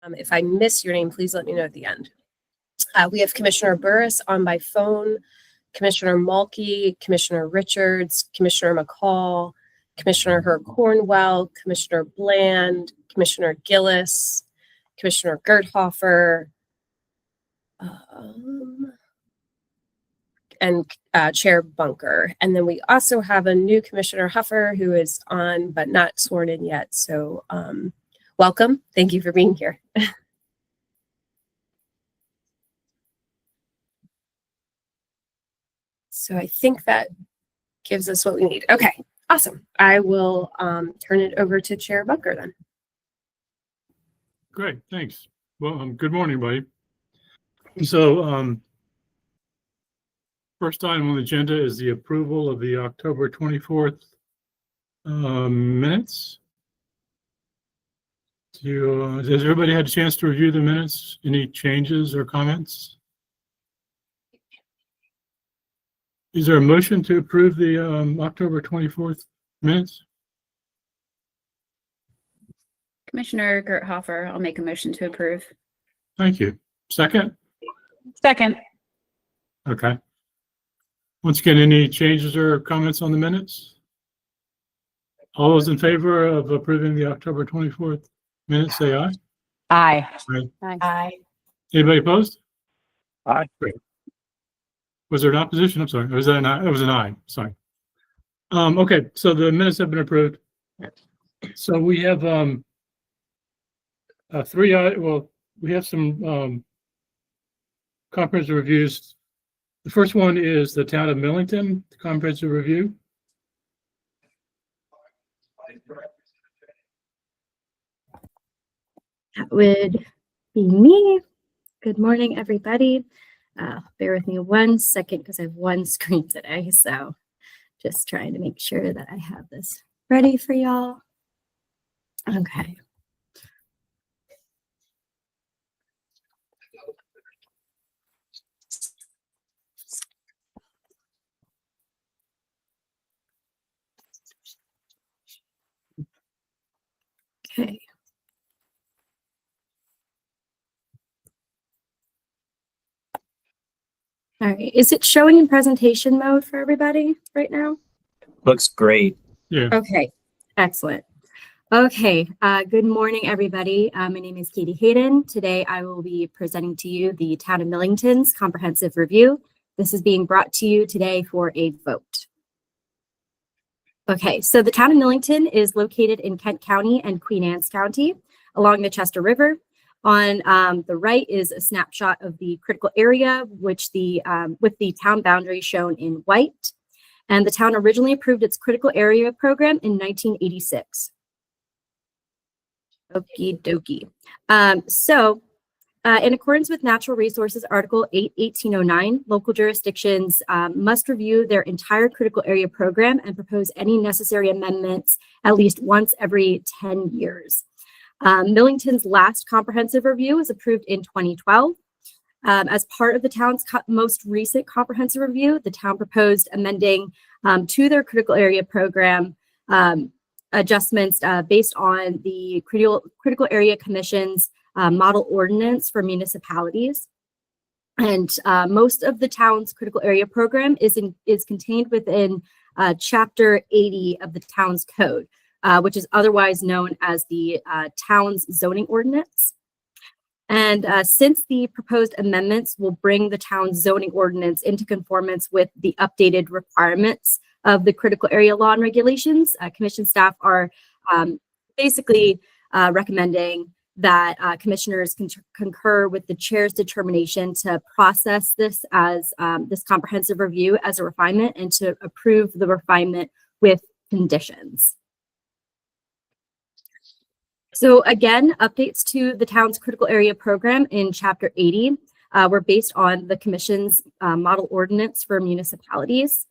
If I miss your name, please let me know at the end. We have Commissioner Burris on by phone, Commissioner Mulkey, Commissioner Richards, Commissioner McCall, Commissioner Herb Cornwell, Commissioner Bland, Commissioner Gillis, Commissioner Gerthofer, and Chair Bunker. And then we also have a new Commissioner Huffer who is on but not sworn in yet. So welcome. Thank you for being here. So I think that gives us what we need. Okay, awesome. I will turn it over to Chair Bunker then. Great, thanks. Well, good morning, everybody. So first item on the agenda is the approval of the October 24th minutes. Has everybody had a chance to review the minutes? Any changes or comments? Is there a motion to approve the October 24th minutes? Commissioner Gerthofer, I'll make a motion to approve. Thank you. Second? Second. Okay. Once again, any changes or comments on the minutes? All those in favor of approving the October 24th minutes, say aye. Aye. Aye. Aye. Anybody opposed? Aye. Great. Was there an opposition? I'm sorry. Or was that an aye? It was an aye. Sorry. Okay, so the minutes have been approved. So we have we have some comprehensive reviews. The first one is the Town of Millington comprehensive review. That would be me. Good morning, everybody. Bear with me 1 second because I have one screen today. So just trying to make sure that I have this ready for y'all. Okay. Okay. All right. Is it showing in presentation mode for everybody right now? Looks great. Yeah. Okay. Excellent. Okay. Good morning, everybody. My name is Katie Hayden. Today, I will be presenting to you the Town of Millington's comprehensive review. This is being brought to you today for a vote. Okay, so the Town of Millington is located in Kent County and Queen Anne's County along the Chester River. On the right is a snapshot of the critical area, which with the town boundary shown in white. And the town originally approved its critical area program in 1986. Okie dokie. In accordance with Natural Resources Article 8-1809, local jurisdictions must review their entire critical area program and propose any necessary amendments at least once every 10 years. Millington's last comprehensive review was approved in 2012. As part of the town's most recent comprehensive review, the town proposed amending to their critical area program adjustments based on the Critical Area Commission's model ordinance for municipalities. And most of the town's critical area program is contained within Chapter 80 of the town's code, which is otherwise known as the town's zoning ordinance. And since the proposed amendments will bring the town's zoning ordinance into conformance with the updated requirements of the critical area law and regulations, commission staff are basically recommending that commissioners concur with the chair's determination to process this as this comprehensive review as a refinement and to approve the refinement with conditions. So again, updates to the town's critical area program in Chapter 80 were based on the Commission's model ordinance for municipalities.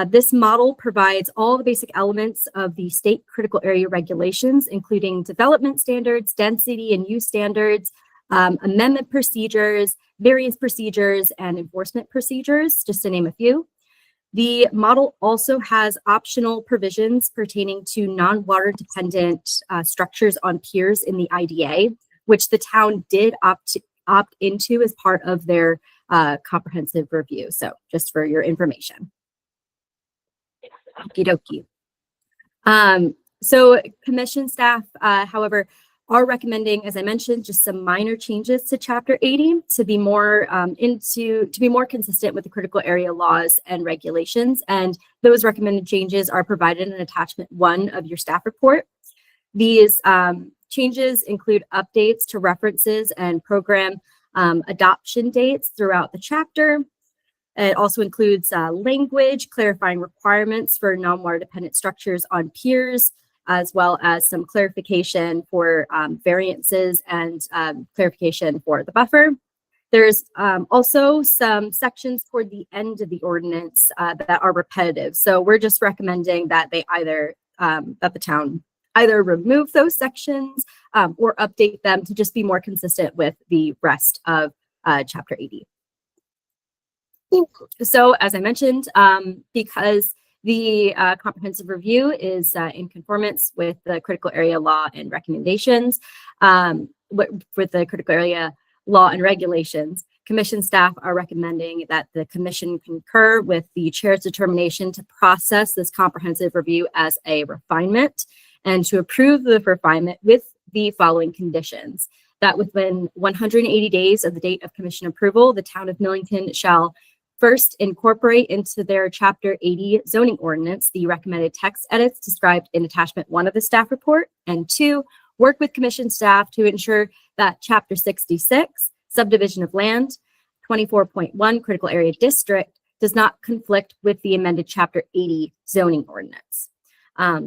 This model provides all the basic elements of the state critical area regulations, including development standards, density and use standards, amendment procedures, variance procedures, and enforcement procedures, just to name a few. The model also has optional provisions pertaining to non-water dependent structures on piers in the IDA, which the town did opt into as part of their comprehensive review. So just for your information. Okie dokie. So commission staff, however, are recommending, as I mentioned, just some minor changes to Chapter 80 to be more consistent with the critical area laws and regulations. And those recommended changes are provided in attachment 1 of your staff report. These changes include updates to references and program adoption dates throughout the chapter. It also includes language clarifying requirements for non-water dependent structures on piers, as well as some clarification for variances and clarification for the buffer. There's also some sections toward the end of the ordinance that are repetitive. So we're just recommending that they that the town either remove those sections or update them to just be more consistent with the rest of Chapter 80. So as I mentioned, because the comprehensive review is in conformance with the critical area law and recommendations, with the critical area law and regulations, commission staff are recommending that the commission concur with the chair's determination to process this comprehensive review as a refinement and to approve the refinement with the following conditions: that within 180 days of the date of commission approval, the town of Millington shall first, incorporate into their Chapter 80 zoning ordinance the recommended text edits described in attachment 1 of the staff report. And 2, work with commission staff to ensure that Chapter 66, subdivision of land, 24.1 critical area district, does not conflict with the amended Chapter 80 zoning ordinance.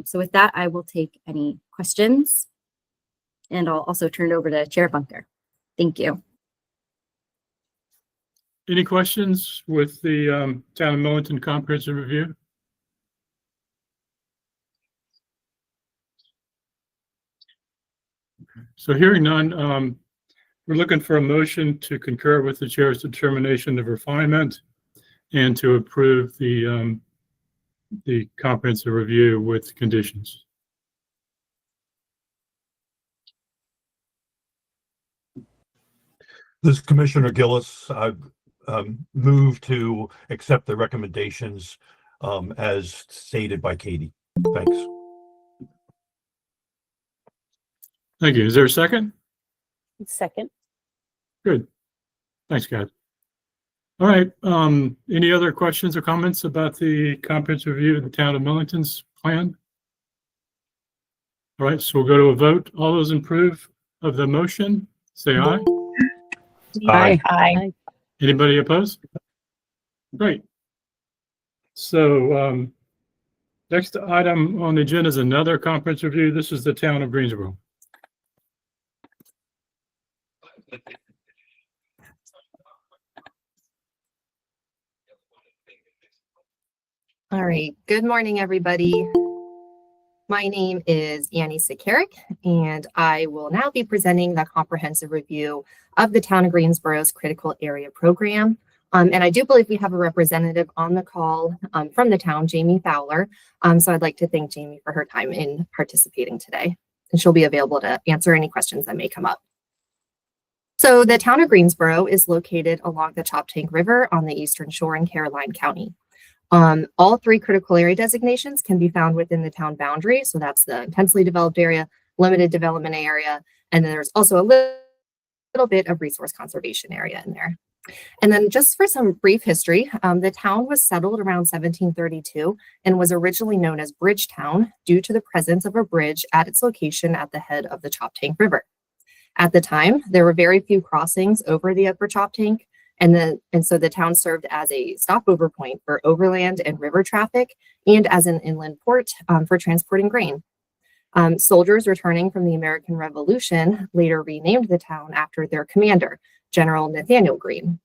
So with that, I will take any questions, and I'll also turn it over to Chair Bunker. Thank you. Any questions with the Town of Millington Comprehensive Review? So hearing none, we're looking for a motion to concur with the chair's determination of refinement and to approve the comprehensive review with conditions. This is Commissioner Gillis. I move to accept the recommendations as stated by Katie. Thanks. Thank you. Is there a second? Second. Good. Thanks, Kat. All right. Any other questions or comments about the comprehensive review of the Town of Millington's plan? All right, so we'll go to a vote. All those in approve of the motion, say aye. Aye. Anybody opposed? Great. So next item on the agenda is another conference review. This is the Town of Greensboro. All right. Good morning, everybody. My name is Annie Sakarik, and I will now be presenting the comprehensive review of the Town of Greensboro's Critical Area Program. And I do believe we have a representative on the call from the town, Jamie Fowler. So I'd like to thank Jamie for her time in participating today, and she'll be available to answer any questions that may come up. So the Town of Greensboro is located along the Choptank River on the eastern shore in Caroline County. All 3 critical area designations can be found within the town boundary. So that's the intensely developed area, limited development area, and then there's also a little bit of resource conservation area in there. And then just for some brief history, the town was settled around 1732 and was originally known as Bridgetown due to the presence of a bridge at its location at the head of the Choptank River. At the time, there were very few crossings over the upper Choptank, and so the town served as a stopover point for overland and river traffic and as an inland port for transporting grain. Soldiers returning from the American Revolution later renamed the town after their commander, General Nathaniel Greene.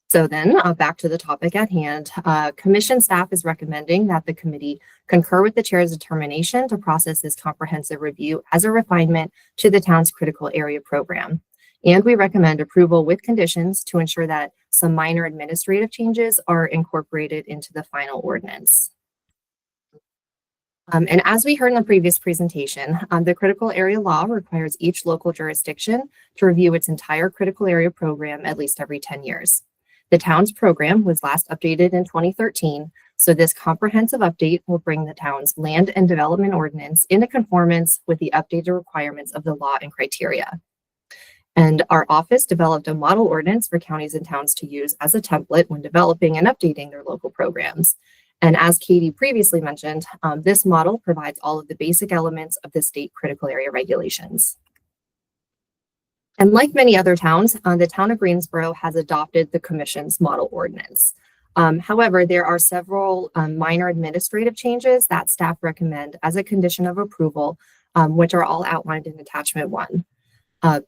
So then back to the topic at hand, commission staff is recommending that the committee concur with the chair's determination to process this comprehensive review as a refinement to the town's critical area program. And we recommend approval with conditions to ensure that some minor administrative changes are incorporated into the final ordinance. And as we heard in the previous presentation, the critical area law requires each local jurisdiction to review its entire critical area program at least every 10 years. The town's program was last updated in 2013, so this comprehensive update will bring the town's land and development ordinance into conformance with the updated requirements of the law and criteria. And our office developed a model ordinance for counties and towns to use as a template when developing and updating their local programs. And as Katie previously mentioned, this model provides all of the basic elements of the state critical area regulations. And like many other towns, the town of Greensboro has adopted the commission's model ordinance. However, there are several minor administrative changes that staff recommend as a condition of approval, which are all outlined in attachment 1.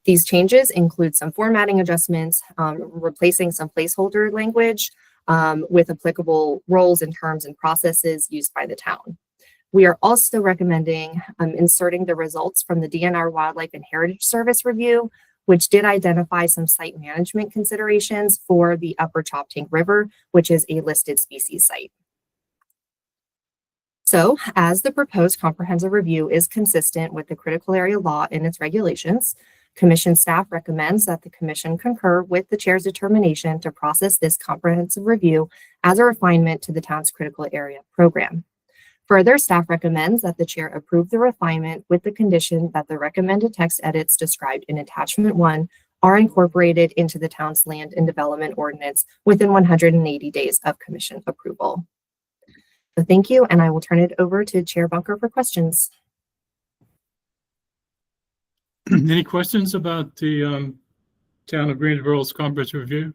These changes include some formatting adjustments, replacing some placeholder language, with applicable roles and terms and processes used by the town. We are also recommending inserting the results from the DNR Wildlife and Heritage Service review, which did identify some site management considerations for the Upper Choptank River, which is a listed species site. So, as the proposed comprehensive review is consistent with the critical area law and its regulations, Commission staff recommends that the Commission concur with the chair's determination to process this comprehensive review as a refinement to the town's critical area program. Further, staff recommends that the chair approve the refinement with the condition that the recommended text edits described in attachment 1 are incorporated into the town's land and development ordinance within 180 days of Commission approval. So thank you, and I will turn it over to Chair Bunker for questions. Any questions about the Town of Greensboro's comprehensive review?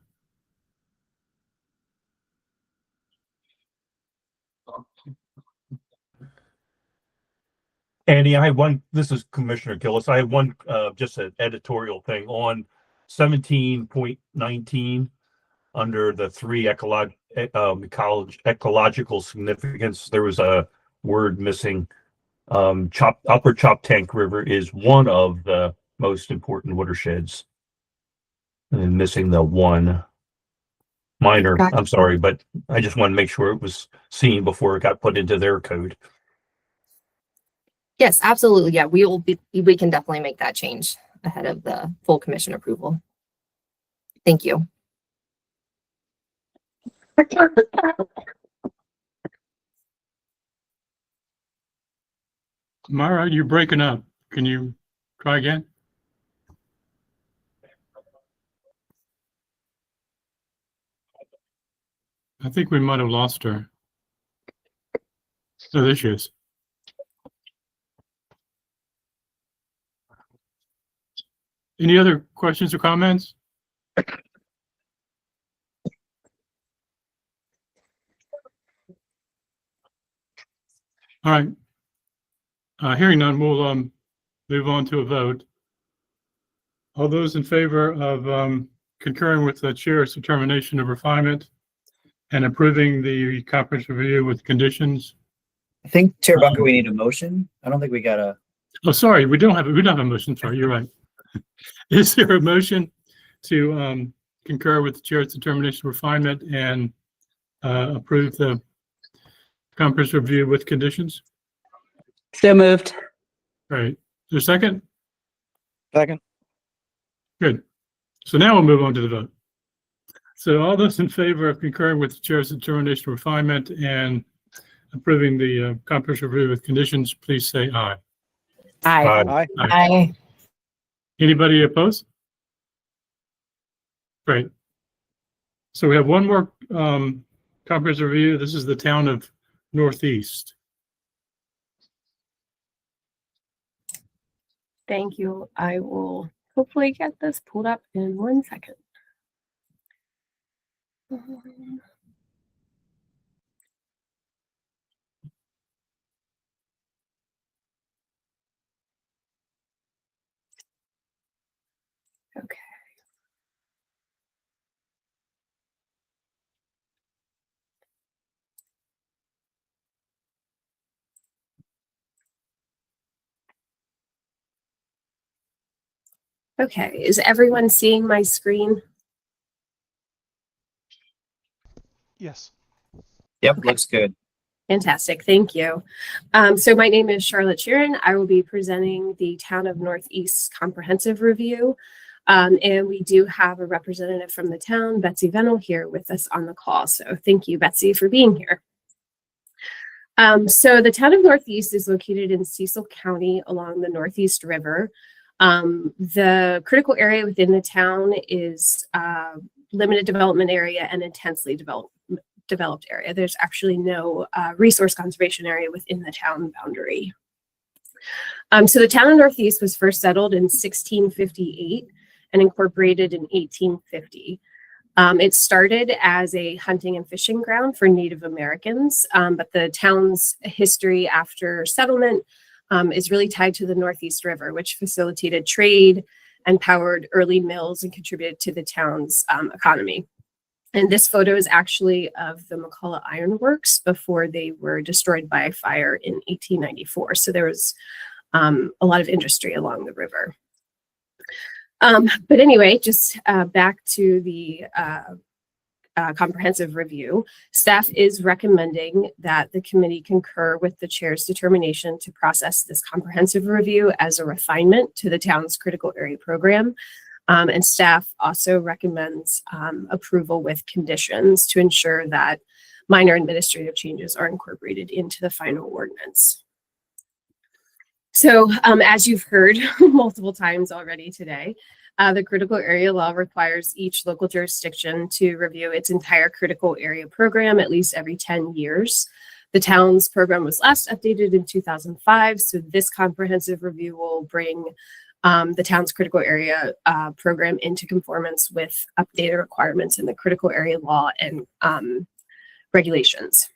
Andy, I have one, this is Commissioner Gillis. I have one, just an editorial thing on 17.19 under the 3 ecological significance. There was a word missing. Upper Choptank River is one of the most important watersheds. And missing the one minor, Gotcha. I'm sorry, but I just want to make sure it was seen before it got put into their code. Yes, absolutely. Yeah, we can definitely make that change ahead of the full Commission approval. Thank you. Mara, you're breaking up. Can you try again? I think we might have lost her. Oh, there she is. Any other questions or comments? All right. Hearing none, we'll move on to a vote. All those in favor of concurring with the chair's determination of refinement and approving the comprehensive review with conditions? I think Chair Bunker, we need a motion. I don't think we got a. Oh, sorry, we don't have a motion. Sorry, you're right. Is there a motion to concur with the chair's determination of refinement and approve the comprehensive review with conditions? So moved. All right. Is there a second? Second. Good. So now we'll move on to the vote. So all those in favor of concurring with the chair's determination of refinement and approving the comprehensive review with conditions, please say aye. Aye. Aye. Aye. Anybody opposed? Great. So we have one more comprehensive review. This is the town of Northeast. Thank you. I will hopefully get this pulled up in 1 second. Okay. Okay, is everyone seeing my screen? Yes. Yep, looks good. Fantastic, thank you. So my name is Charlotte Sheeran. I will be presenting the Town of Northeast Comprehensive Review. And we do have a representative from the town, Betsy Venel, here with us on the call. So thank you, Betsy, for being here. So the Town of Northeast is located in Cecil County along the Northeast River. The critical area within the town is limited development area and intensely developed area. There's actually no resource conservation area within the town boundary. So the Town of Northeast was first settled in 1658 and incorporated in 1850. It started as a hunting and fishing ground for Native Americans, but the town's history after settlement is really tied to the Northeast River, which facilitated trade and powered early mills and contributed to the town's economy. And this photo is actually of the McCullough Iron Works before they were destroyed by fire in 1894. So there was a lot of industry along the river. But anyway, just back to the comprehensive review, staff is recommending that the committee concur with the chair's determination to process this comprehensive review as a refinement to the town's critical area program. And staff also recommends approval with conditions to ensure that minor administrative changes are incorporated into the final ordinance. So as you've heard multiple times already today, the critical area law requires each local jurisdiction to review its entire critical area program at least every 10 years. The town's program was last updated in 2005, so this comprehensive review will bring the town's critical area program into conformance with updated requirements in the critical area law and regulations.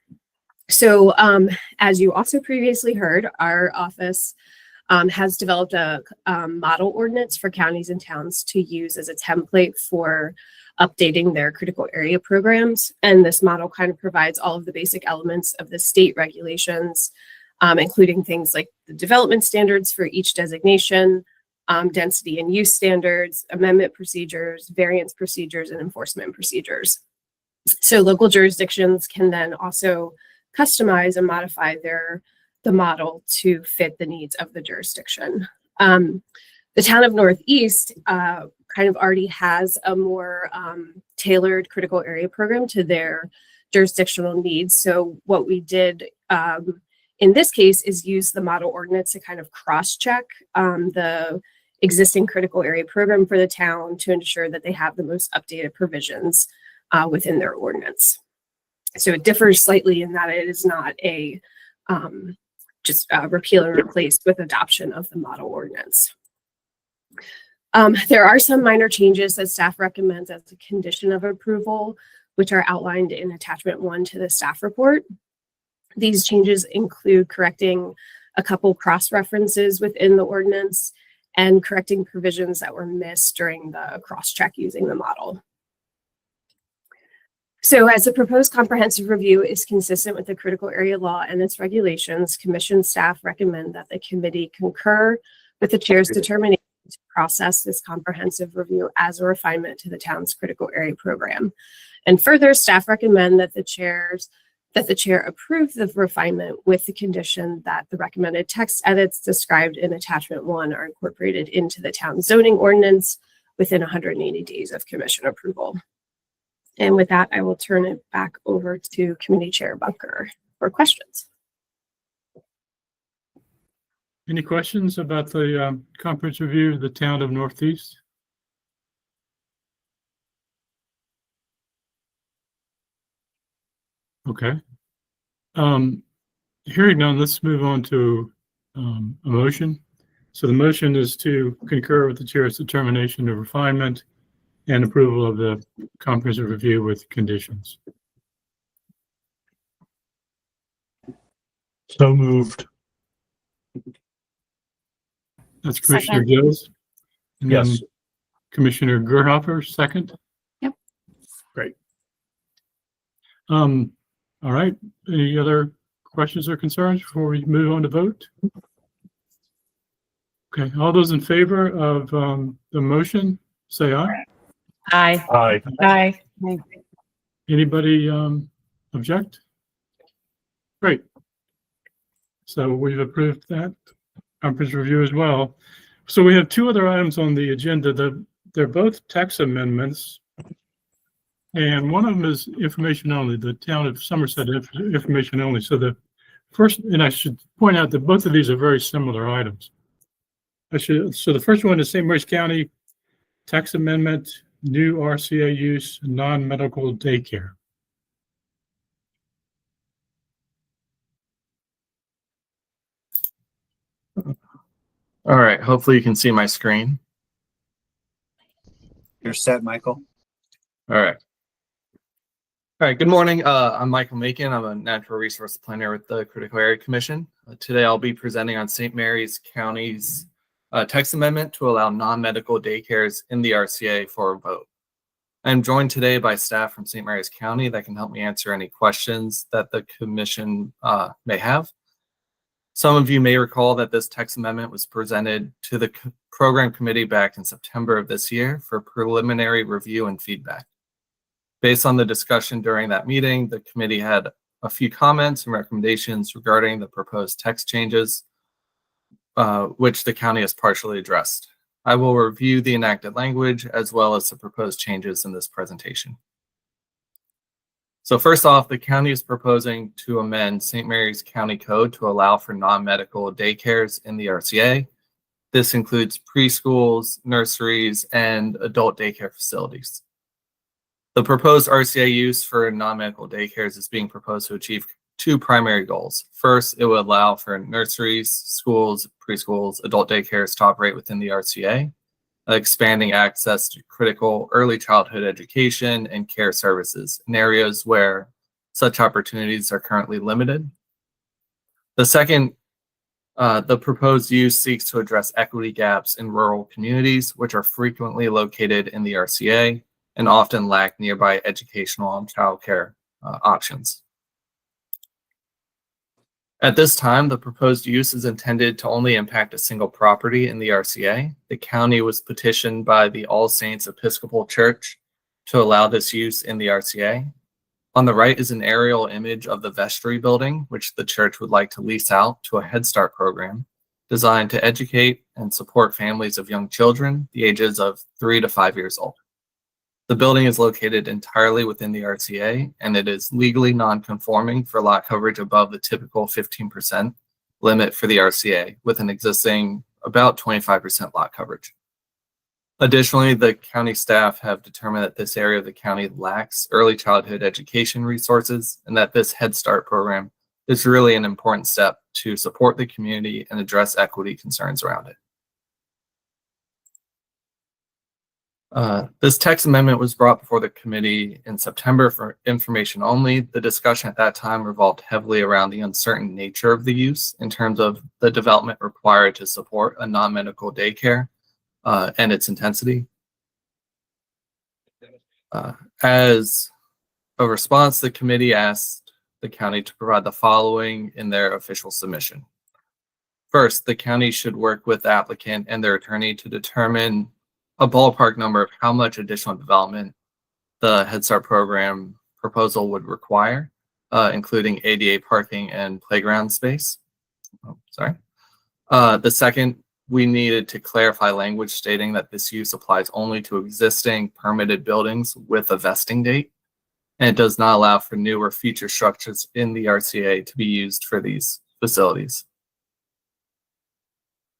So as you also previously heard, our office has developed a model ordinance for counties and towns to use as a template for updating their critical area programs. And this model kind of provides all of the basic elements of the state regulations, including things like the development standards for each designation, density and use standards, amendment procedures, variance procedures, and enforcement procedures. So local jurisdictions can then also customize and modify the model to fit the needs of the jurisdiction. The Town of Northeast kind of already has a more tailored critical area program to their jurisdictional needs. So what we did in this case is use the model ordinance to kind of cross-check the existing critical area program for the town to ensure that they have the most updated provisions within their ordinance. So it differs slightly in that it is not a just repeal and replace with adoption of the model ordinance. There are some minor changes that staff recommends as a condition of approval, which are outlined in attachment 1 to the staff report. These changes include correcting a couple cross-references within the ordinance and correcting provisions that were missed during the cross-check using the model. So as the proposed comprehensive review is consistent with the critical area law and its regulations, commission staff recommend that the committee concur with the chair's determination to process this comprehensive review as a refinement to the town's critical area program. And further, staff recommend that the chair approve the refinement with the condition that the recommended text edits described in attachment 1 are incorporated into the town zoning ordinance within 180 days of commission approval. And with that, I will turn it back over to Committee Chair Bunker for questions. Any questions about the comprehensive review of the Town of Northeast? Okay. Hearing none, let's move on to a motion. So the motion is to concur with the chair's determination of refinement and approval of the comprehensive review with conditions. So moved. That's Commissioner Second. Gills. And then Yes. Commissioner Gerhoffer, second. Yep. Great. All right. Any other questions or concerns before we move on to vote? Okay. All those in favor of the motion, say aye. Aye. Aye. Aye. Anybody object? Great. So we've approved that comprehensive review as well. So we have two other items on the agenda. They're both text amendments. And one of them is information only, the town of Somerset information only. So the first, and I should point out that both of these are very similar items. So the first one is St. Mary's County text amendment, new RCA use, non-medical daycare. All right, hopefully you can see my screen. You're set, Michael. All right. All right, good morning. I'm Michael Macon. I'm a natural resource planner with the Critical Area Commission. Today I'll be presenting on St. Mary's County's text amendment to allow non-medical daycares in the RCA for a vote. I'm joined today by staff from St. Mary's County that can help me answer any questions that the commission may have. Some of you may recall that this text amendment was presented to the program committee back in September of this year for preliminary review and feedback. Based on the discussion during that meeting, the committee had a few comments and recommendations regarding the proposed text changes, which the county has partially addressed. I will review the enacted language as well as the proposed changes in this presentation. So first off, the county is proposing to amend St. Mary's County Code to allow for non-medical daycares in the RCA. This includes preschools, nurseries, and adult daycare facilities. The proposed RCA use for non-medical daycares is being proposed to achieve two primary goals. First, it would allow for nurseries, schools, preschools, adult daycares to operate within the RCA, expanding access to critical early childhood education and care services in areas where such opportunities are currently limited. The second, the proposed use seeks to address equity gaps in rural communities, which are frequently located in the RCA and often lack nearby educational and childcare options. At this time, the proposed use is intended to only impact a single property in the RCA. The county was petitioned by the All Saints Episcopal Church to allow this use in the RCA. On the right is an aerial image of the vestry building, which the church would like to lease out to a Head Start program designed to educate and support families of young children, the ages of 3 to 5 years old. The building is located entirely within the RCA, and it is legally non-conforming for lot coverage above the typical 15% limit for the RCA, with an existing about 25% lot coverage. Additionally, the county staff have determined that this area of the county lacks early childhood education resources, and that this Head Start program is really an important step to support the community and address equity concerns around it. This text amendment was brought before the committee in September for information only. The discussion at that time revolved heavily around the uncertain nature of the use in terms of the development required to support a non-medical daycare and its intensity. As a response, the committee asked the county to provide the following in their official submission. First, the county should work with the applicant and their attorney to determine a ballpark number of how much additional development the Head Start program proposal would require, including ADA parking and playground space. The second, we needed to clarify language stating that this use applies only to existing permitted buildings with a vesting date, and it does not allow for new or future structures in the RCA to be used for these facilities.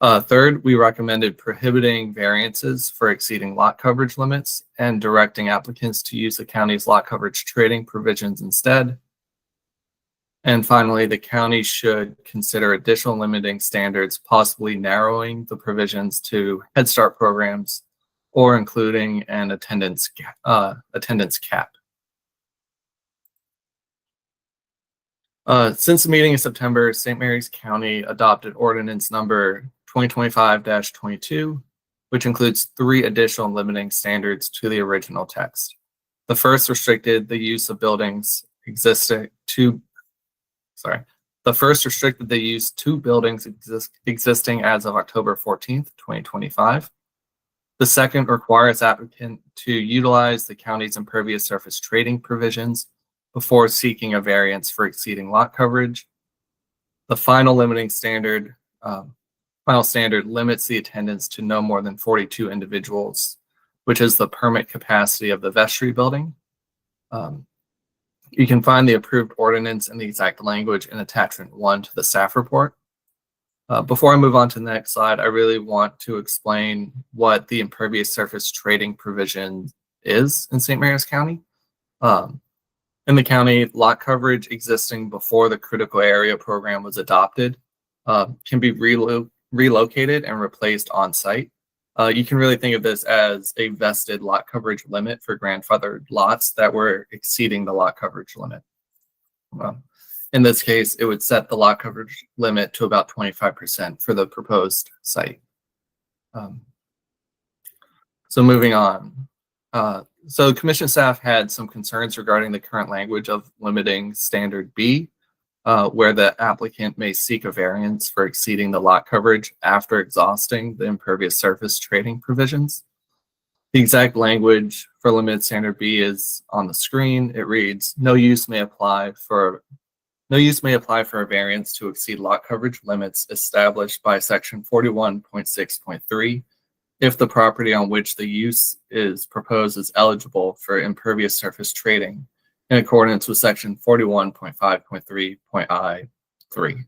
Third, we recommended prohibiting variances for exceeding lot coverage limits and directing applicants to use the county's lot coverage trading provisions instead. And finally, the county should consider additional limiting standards, possibly narrowing the provisions to Head Start programs or including an attendance cap. Since the meeting in September, St. Mary's County adopted ordinance number 2025-22, which includes 3 additional limiting standards to the original text. The first restricted the use of buildings existing to buildings existing as of October 14th, 2025. The second requires applicant to utilize the county's impervious surface trading provisions before seeking a variance for exceeding lot coverage. The final limiting standard, final standard limits the attendance to no more than 42 individuals, which is the permit capacity of the vestry building. You can find the approved ordinance and the exact language in attachment 1 to the staff report. Before I move on to the next slide, I really want to explain what the impervious surface trading provision is in St. Mary's County. In the county, lot coverage existing before the critical area program was adopted can be relocated and replaced on site. You can really think of this as a vested lot coverage limit for grandfathered lots that were exceeding the lot coverage limit. In this case, it would set the lot coverage limit to about 25% for the proposed site. So moving on. So commission staff had some concerns regarding the current language of limiting standard B, where the applicant may seek a variance for exceeding the lot coverage after exhausting the impervious surface trading provisions. The exact language for limited standard B is on the screen. It reads, no use may apply for a variance to exceed lot coverage limits established by section 41.6.3 if the property on which the use is proposed is eligible for impervious surface trading in accordance with section 41.5.3.I3.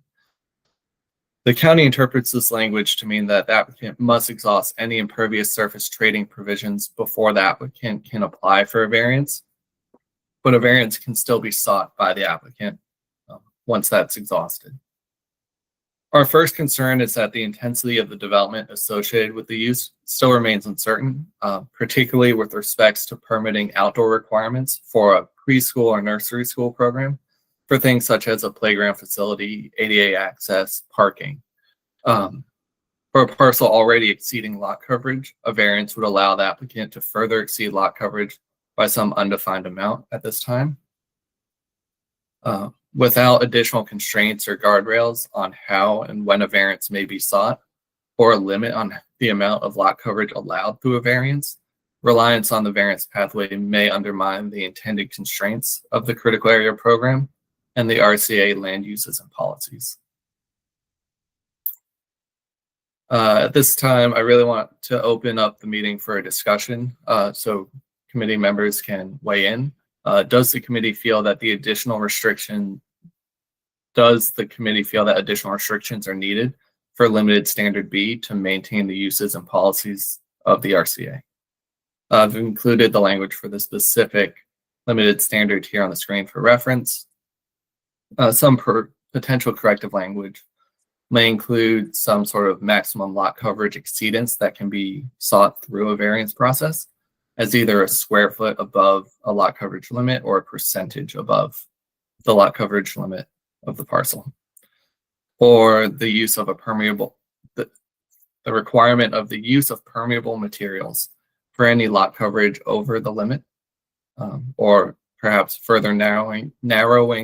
The county interprets this language to mean that the applicant must exhaust any impervious surface trading provisions before the applicant can apply for a variance, but a variance can still be sought by the applicant once that's exhausted. Our first concern is that the intensity of the development associated with the use still remains uncertain, particularly with respects to permitting outdoor requirements for a preschool or nursery school program for things such as a playground facility, ADA access, parking. For a parcel already exceeding lot coverage, a variance would allow the applicant to further exceed lot coverage by some undefined amount at this time. Without additional constraints or guardrails on how and when a variance may be sought, or a limit on the amount of lot coverage allowed through a variance, reliance on the variance pathway may undermine the intended constraints of the critical area program and the RCA land uses and policies. At this time, I really want to open up the meeting for a discussion so committee members can weigh in. Does the committee feel that additional restrictions are needed for limited standard B to maintain the uses and policies of the RCA? I've included the language for the specific limited standard here on the screen for reference. Some potential corrective language may include some sort of maximum lot coverage exceedance that can be sought through a variance process as either a square foot above a lot coverage limit or a percentage above the lot coverage limit of the parcel, or the use of a permeable, the requirement of the use of permeable materials for any lot coverage over the limit, or perhaps further narrowing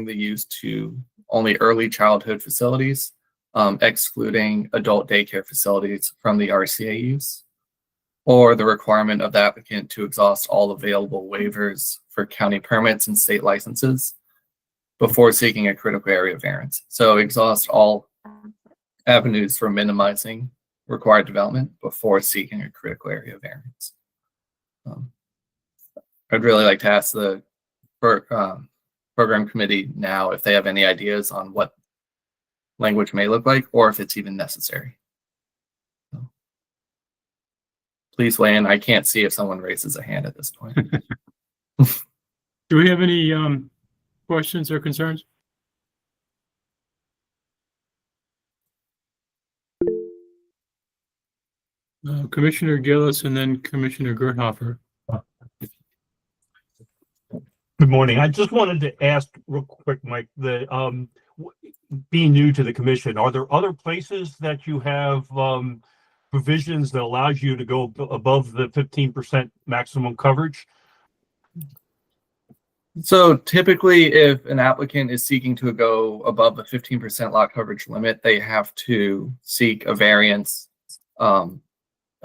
the use to only early childhood facilities, excluding adult daycare facilities from the RCA use, or the requirement of the applicant to exhaust all available waivers for county permits and state licenses before seeking a critical area variance. So exhaust all avenues for minimizing required development before seeking a critical area variance. I'd really like to ask the program committee now if they have any ideas on what language may look like or if it's even necessary. Please weigh in. I can't see if someone raises a hand at this point. Do we have any questions or concerns? Commissioner Gillis and then Commissioner Gerthofer. Good morning. I just wanted to ask real quick, Mike, being new to the commission, are there other places that you have provisions that allows you to go above the 15% maximum coverage? So typically, if an applicant is seeking to go above the 15% lot coverage limit, they have to seek a variance.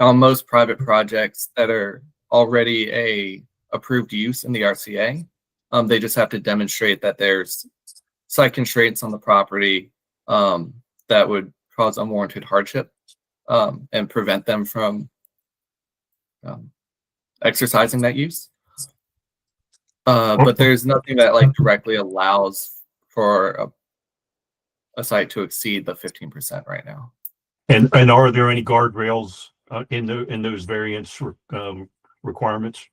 On most private projects that are already a approved use in the RCA, they just have to demonstrate that there's site constraints on the property that would cause unwarranted hardship and prevent them from exercising that use. But there's nothing that like directly allows for a site to exceed the 15% right now. And are there any guardrails in those variance requirements?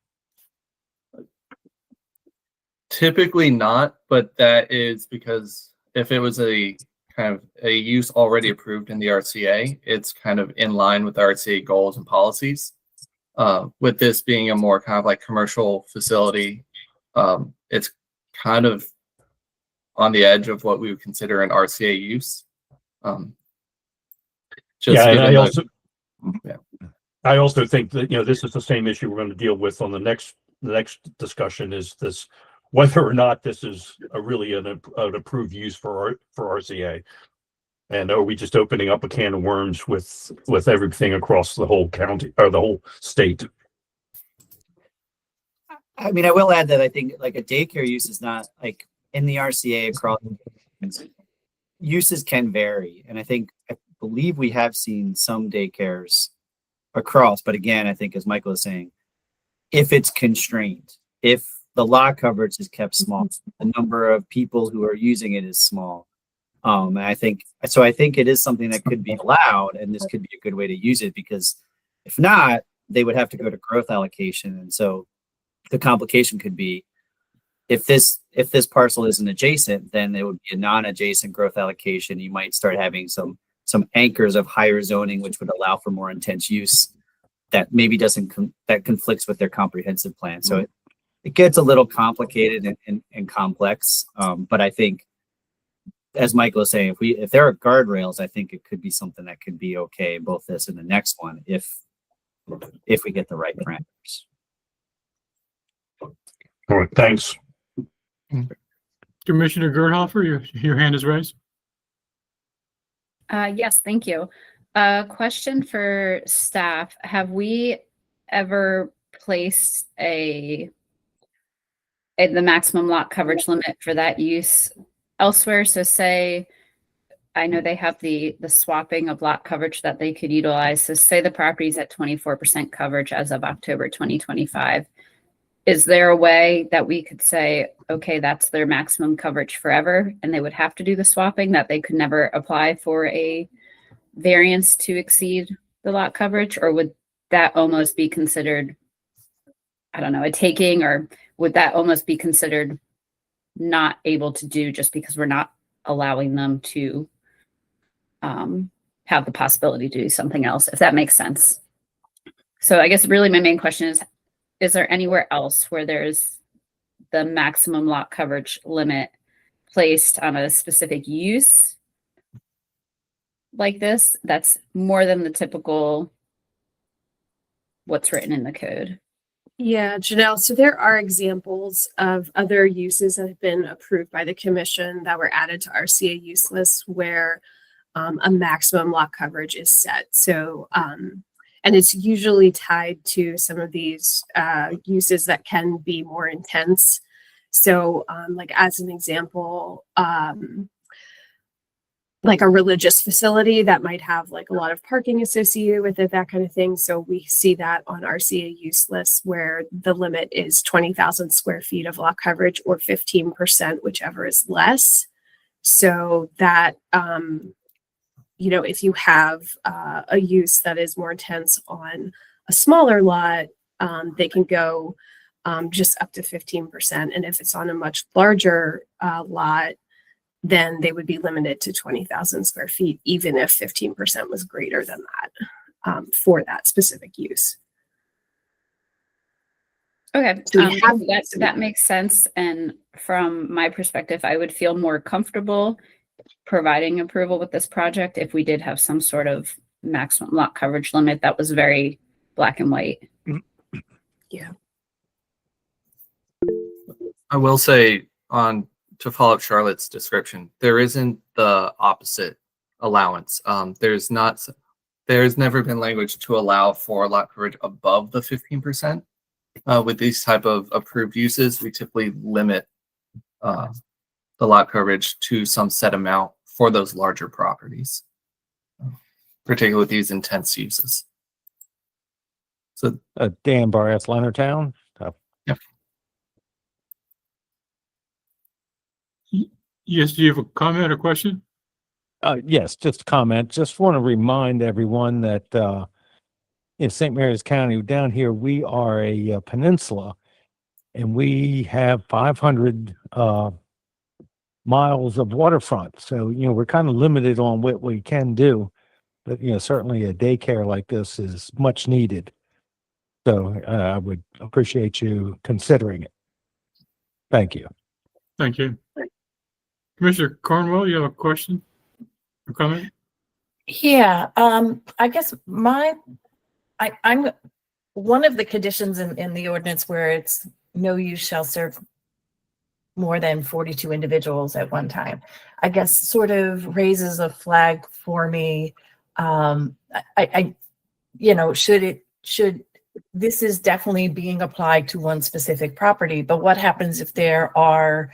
Typically not, but that is because if it was a kind of a use already approved in the RCA, it's kind of in line with the RCA goals and policies. With this being a more kind of like commercial facility, it's kind of on the edge of what we would consider an RCA use. I also think that, this is the same issue we're going to deal with on the next discussion, is this whether or not this is really an approved use for RCA. And are we just opening up a can of worms with everything across the whole county or the whole state? I mean, I will add that I think like a daycare use is not like in the RCA across uses can vary. And I believe we have seen some daycares across, but again, I think as Michael is saying, if it's constrained, if the lot coverage is kept small, the number of people who are using it is small. And I think it is something that could be allowed, and this could be a good way to use it, because if not, they would have to go to growth allocation. And so the complication could be if this parcel isn't adjacent, then it would be a non-adjacent growth allocation. You might start having some anchors of higher zoning, which would allow for more intense use that maybe that conflicts with their comprehensive plan. So it gets a little complicated and complex. But I think, as Michael is saying, if there are guardrails, I think it could be something that could be okay, both this and the next one, if we get the right parameters. All right, thanks. Commissioner Gerthofer, your hand is raised. Yes, thank you. Question for staff. Have we ever placed the maximum lot coverage limit for that use elsewhere? So say, I know they have the swapping of lot coverage that they could utilize. So say the property's at 24% coverage as of October 2025. Is there a way that we could say, okay, that's their maximum coverage forever, and they would have to do the swapping, that they could never apply for a variance to exceed the lot coverage? Or would that almost be considered, I don't know, a taking, or would that almost be considered not able to do just because we're not allowing them to have the possibility to do something else, if that makes sense? So I guess really my main question is there anywhere else where there's the maximum lot coverage limit placed on a specific use like this that's more than the typical what's written in the code? Yeah, Janelle, so there are examples of other uses that have been approved by the commission that were added to RCA use lists where a maximum lot coverage is set. So, and it's usually tied to some of these uses that can be more intense. So like as an example, like a religious facility that might have like a lot of parking associated with it, that kind of thing. So we see that on RCA use lists where the limit is 20,000 square feet of lot coverage or 15%, whichever is less. So that, if you have a use that is more intense on a smaller lot, they can go just up to 15%. And if it's on a much larger lot, then they would be limited to 20,000 square feet, even if 15% was greater than that for that specific use. Okay, Do we have that makes sense. And from my perspective, I would feel more comfortable providing approval with this project if we did have some sort of maximum lot coverage limit that was very black and white. Yeah. I will say, to follow up Charlotte's description, there isn't the opposite allowance. There's never been language to allow for lot coverage above the 15%. With these type of approved uses, we typically limit the lot coverage to some set amount for those larger properties, particularly with these intense uses. So Dan Barres, Leonardtown. Yes, do you have a comment or question? Yes, just a comment. Just want to remind everyone that in St. Mary's County, down here, we are a peninsula, and we have 500 miles of waterfront. So, we're kind of limited on what we can do, but, certainly a daycare like this is much needed. So I would appreciate you considering it. Thank you. Thank you. Commissioner Cornwell, you have a question or comment? Yeah, I guess I'm one of the conditions in the ordinance where it's no use shall serve more than 42 individuals at one time, I guess sort of raises a flag for me. Should this is definitely being applied to one specific property, but what happens if there are,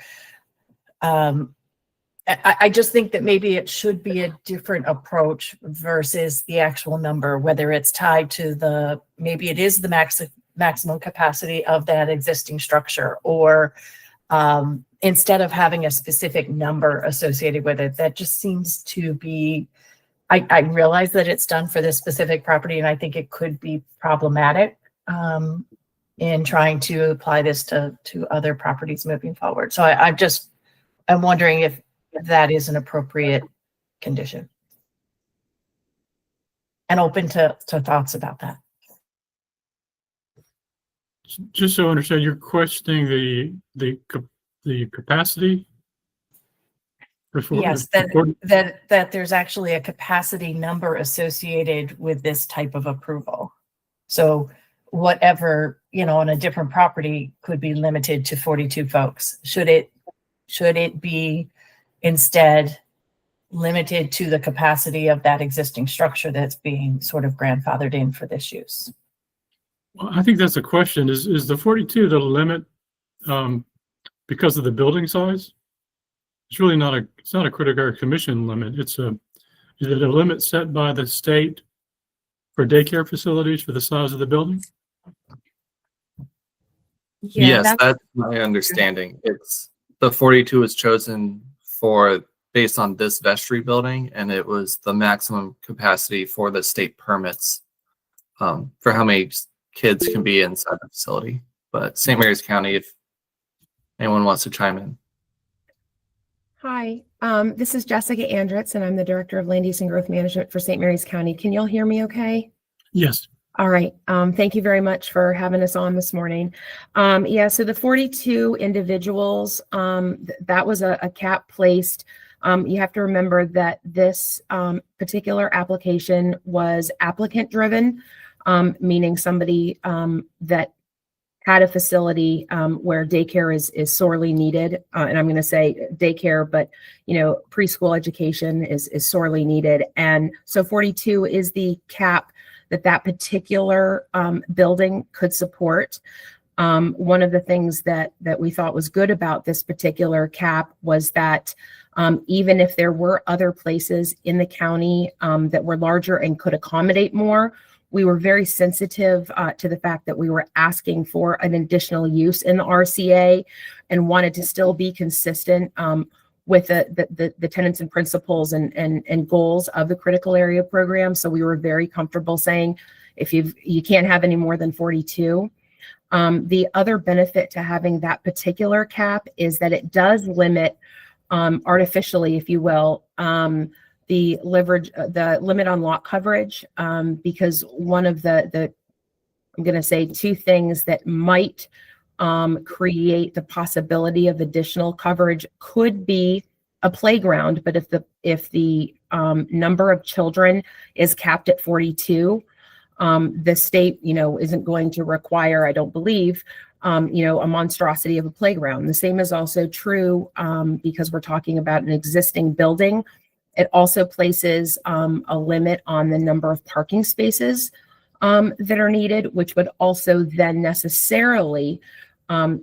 I just think that maybe it should be a different approach versus the actual number, whether it's tied to maybe it is the maximum capacity of that existing structure, or instead of having a specific number associated with it. That just seems to be, I realize that it's done for this specific property, and I think it could be problematic in trying to apply this to other properties moving forward. So I'm wondering if that is an appropriate condition, and open to thoughts about that. Just so I understand, you're questioning the capacity? Yes, that there's actually a capacity number associated with this type of approval. So whatever, on a different property could be limited to 42 folks. Should it be instead limited to the capacity of that existing structure that's being sort of grandfathered in for this use? Well, I think that's a question. Is the 42 the limit because of the building size? It's really not a critical area commission limit. Is it a limit set by the state for daycare facilities for the size of the building? yes, that's my understanding. It's the 42 was chosen based on this vestry building, and it was the maximum capacity for the state permits for how many kids can be inside the facility. But St. Mary's County, if anyone wants to chime in. Hi, this is Jessica Andritz, and I'm the Director of Land Use and Growth Management for St. Mary's County. Can y'all hear me okay? Yes. All right. Thank you very much for having us on this morning. So the 42 individuals, that was a cap placed. You have to remember that this particular application was applicant driven, meaning somebody that had a facility where daycare is sorely needed. And I'm going to say daycare, but preschool education is sorely needed. And so 42 is the cap that particular building could support. One of the things that we thought was good about this particular cap was that even if there were other places in the county that were larger and could accommodate more, we were very sensitive to the fact that we were asking for an additional use in the RCA and wanted to still be consistent with the tenets and principles and goals of the critical area program. So we were very comfortable saying, if you can't have any more than 42. The other benefit to having that particular cap is that it does limit artificially, if you will, the limit on lot coverage, because one of the I'm going to say two things that might create the possibility of additional coverage could be a playground. But if the number of children is capped at 42, the state, isn't going to require, I don't believe, a monstrosity of a playground. The same is also true because we're talking about an existing building. It also places a limit on the number of parking spaces that are needed, which would also then necessarily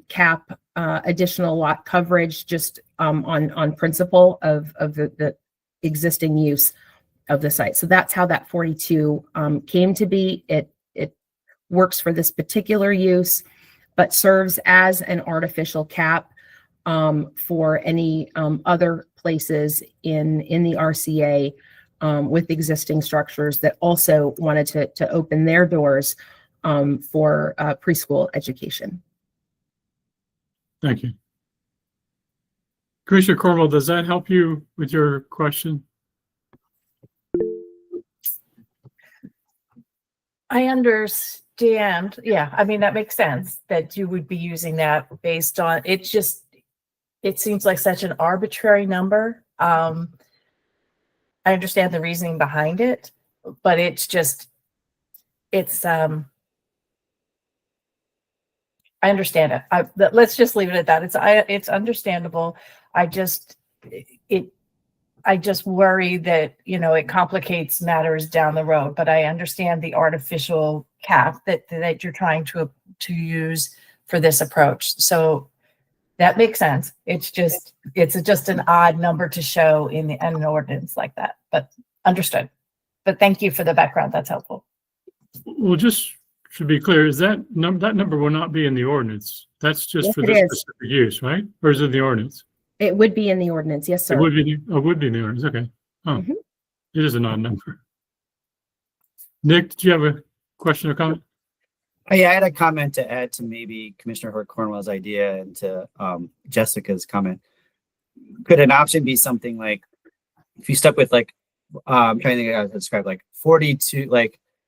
cap additional lot coverage just on principle of the existing use of the site. So that's how that 42 came to be. It works for this particular use, but serves as an artificial cap for any other places in the RCA with existing structures that also wanted to open their doors for preschool education. Thank you. Commissioner Cornwell, does that help you with your question? I understand. Yeah, I mean, that makes sense that you would be using that based on, it seems like such an arbitrary number. I understand the reasoning behind it, but I understand it. Let's just leave it at that. It's understandable. I just worry that, it complicates matters down the road, but I understand the artificial cap that you're trying to use for this approach. So that makes sense. It's just an odd number to show in an ordinance like that, but understood. But thank you for the background. That's helpful. Well, just to be clear, is that number will not be in the ordinance? That's just Yes, for it this is. specific use, right? Or is it in the ordinance? It would be in the ordinance. Yes, sir. It would be in the ordinance. Okay. Oh, Mhm. It is an odd number. Nick, did you have a question or comment? Oh, yeah, I had a comment to add to maybe Commissioner Hurt Cornwell's idea and to Jessica's comment. Could an option be something like, if you stuck with I'm trying to think how to describe 42,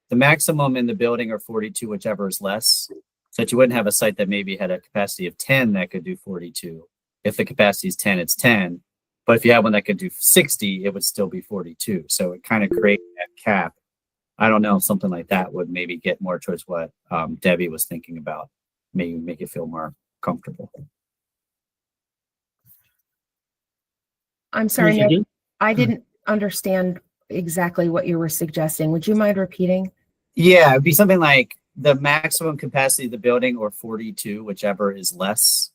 the maximum in the building or 42, whichever is less, so that you wouldn't have a site that maybe had a capacity of 10 that could do 42. If the capacity is 10, it's 10. But if you had one that could do 60, it would still be 42. So it kind of creates that cap. I don't know if something like that would maybe get more towards what Debbie was thinking about, maybe make it feel more comfortable. I'm sorry, Commissioner Nick, Gill? I didn't understand exactly what you were suggesting. Would you mind repeating? Yeah, it'd be something like the maximum capacity of the building or 42, whichever is less.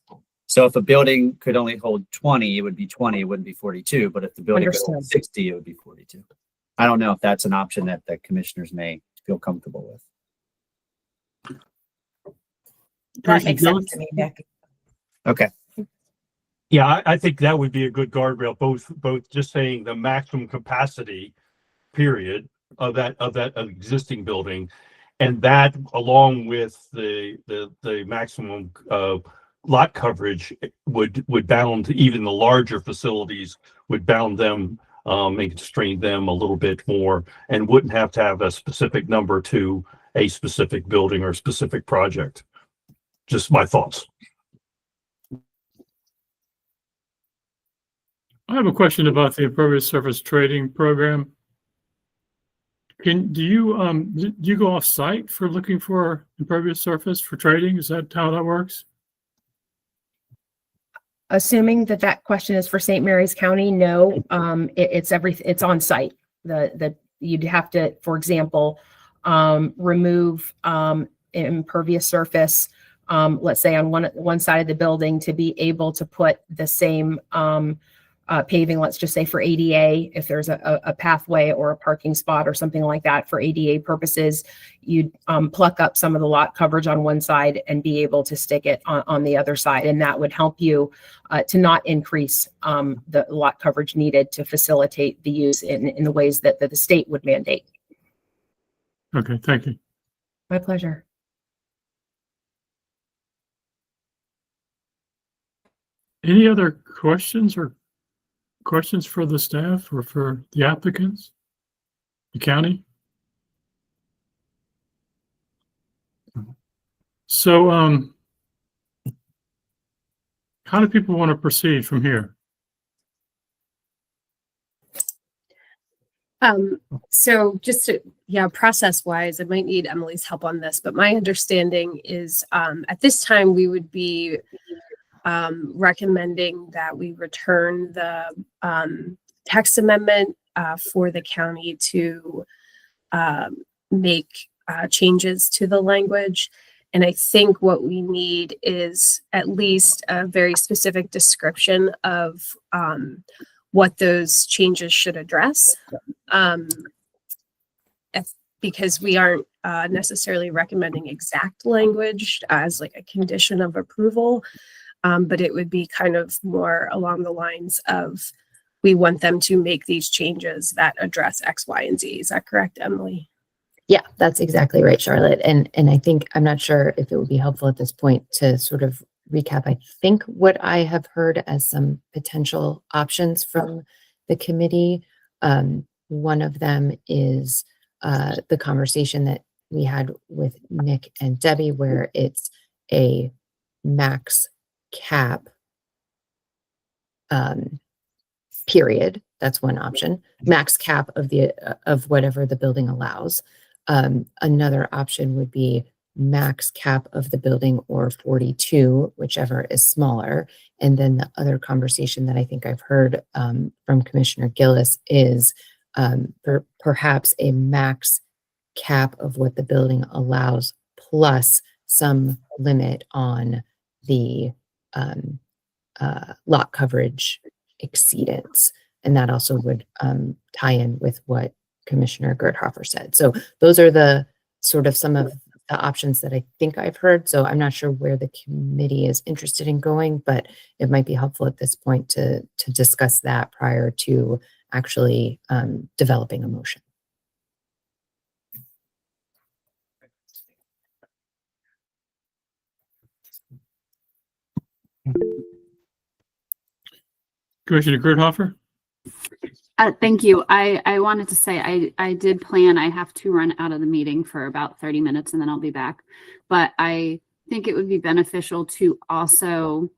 So if a building could only hold 20, it would be 20, it wouldn't be 42. But if the building could hold Understood. 60, it would be 42. I don't know if that's an option that the commissioners may feel comfortable with. That makes sense to me, Nick. Okay. Yeah, I think that would be a good guardrail, both just saying the maximum capacity period of that existing building, and that along with the maximum lot coverage would bound even the larger facilities, would bound them and constrain them a little bit more, and wouldn't have to have a specific number to a specific building or a specific project. Just my thoughts. I have a question about the impervious surface trading program. Do you go off site for looking for impervious surface for trading? Is that how that works? Assuming that question is for St. Mary's County, no, it's on site. You'd have to, for example, remove impervious surface, let's say on one side of the building, to be able to put the same paving, let's just say for ADA, if there's a pathway or a parking spot or something like that for ADA purposes, you'd pluck up some of the lot coverage on one side and be able to stick it on the other side. And that would help you to not increase the lot coverage needed to facilitate the use in the ways that the state would mandate. Okay, thank you. My pleasure. Any other questions for the staff or for the applicants, the county? So, how do people want to proceed from here? So just process wise, I might need Emily's help on this, but my understanding is at this time we would be recommending that we return the text amendment for the county to make changes to the language. And I think what we need is at least a very specific description of what those changes should address. Because we aren't necessarily recommending exact language as like a condition of approval, but it would be kind of more along the lines of, we want them to make these changes that address X, Y, and Z. Is that correct, Emily? Yeah, that's exactly right, Charlotte. And I think, I'm not sure if it would be helpful at this point to sort of recap, I think, what I have heard as some potential options from the committee. One of them is the conversation that we had with Nick and Debbie, where it's a max cap period. That's one option. Max cap of the of whatever the building allows. Another option would be max cap of the building, or 42, whichever is smaller. And then the other conversation that I think I've heard from Commissioner Gillis is perhaps a max cap of what the building allows, plus some limit on the lot coverage exceedance. And that also would tie in with what Commissioner Gerthofer said. So those are the sort of some of the options that I think I've heard. So I'm not sure where the committee is interested in going, but it might be helpful at this point to discuss that prior to actually developing a motion. Commissioner Gerthofer? Thank you. I wanted to say I did plan, I have to run out of the meeting for about 30 minutes and then I'll be back. But I think it would be beneficial to also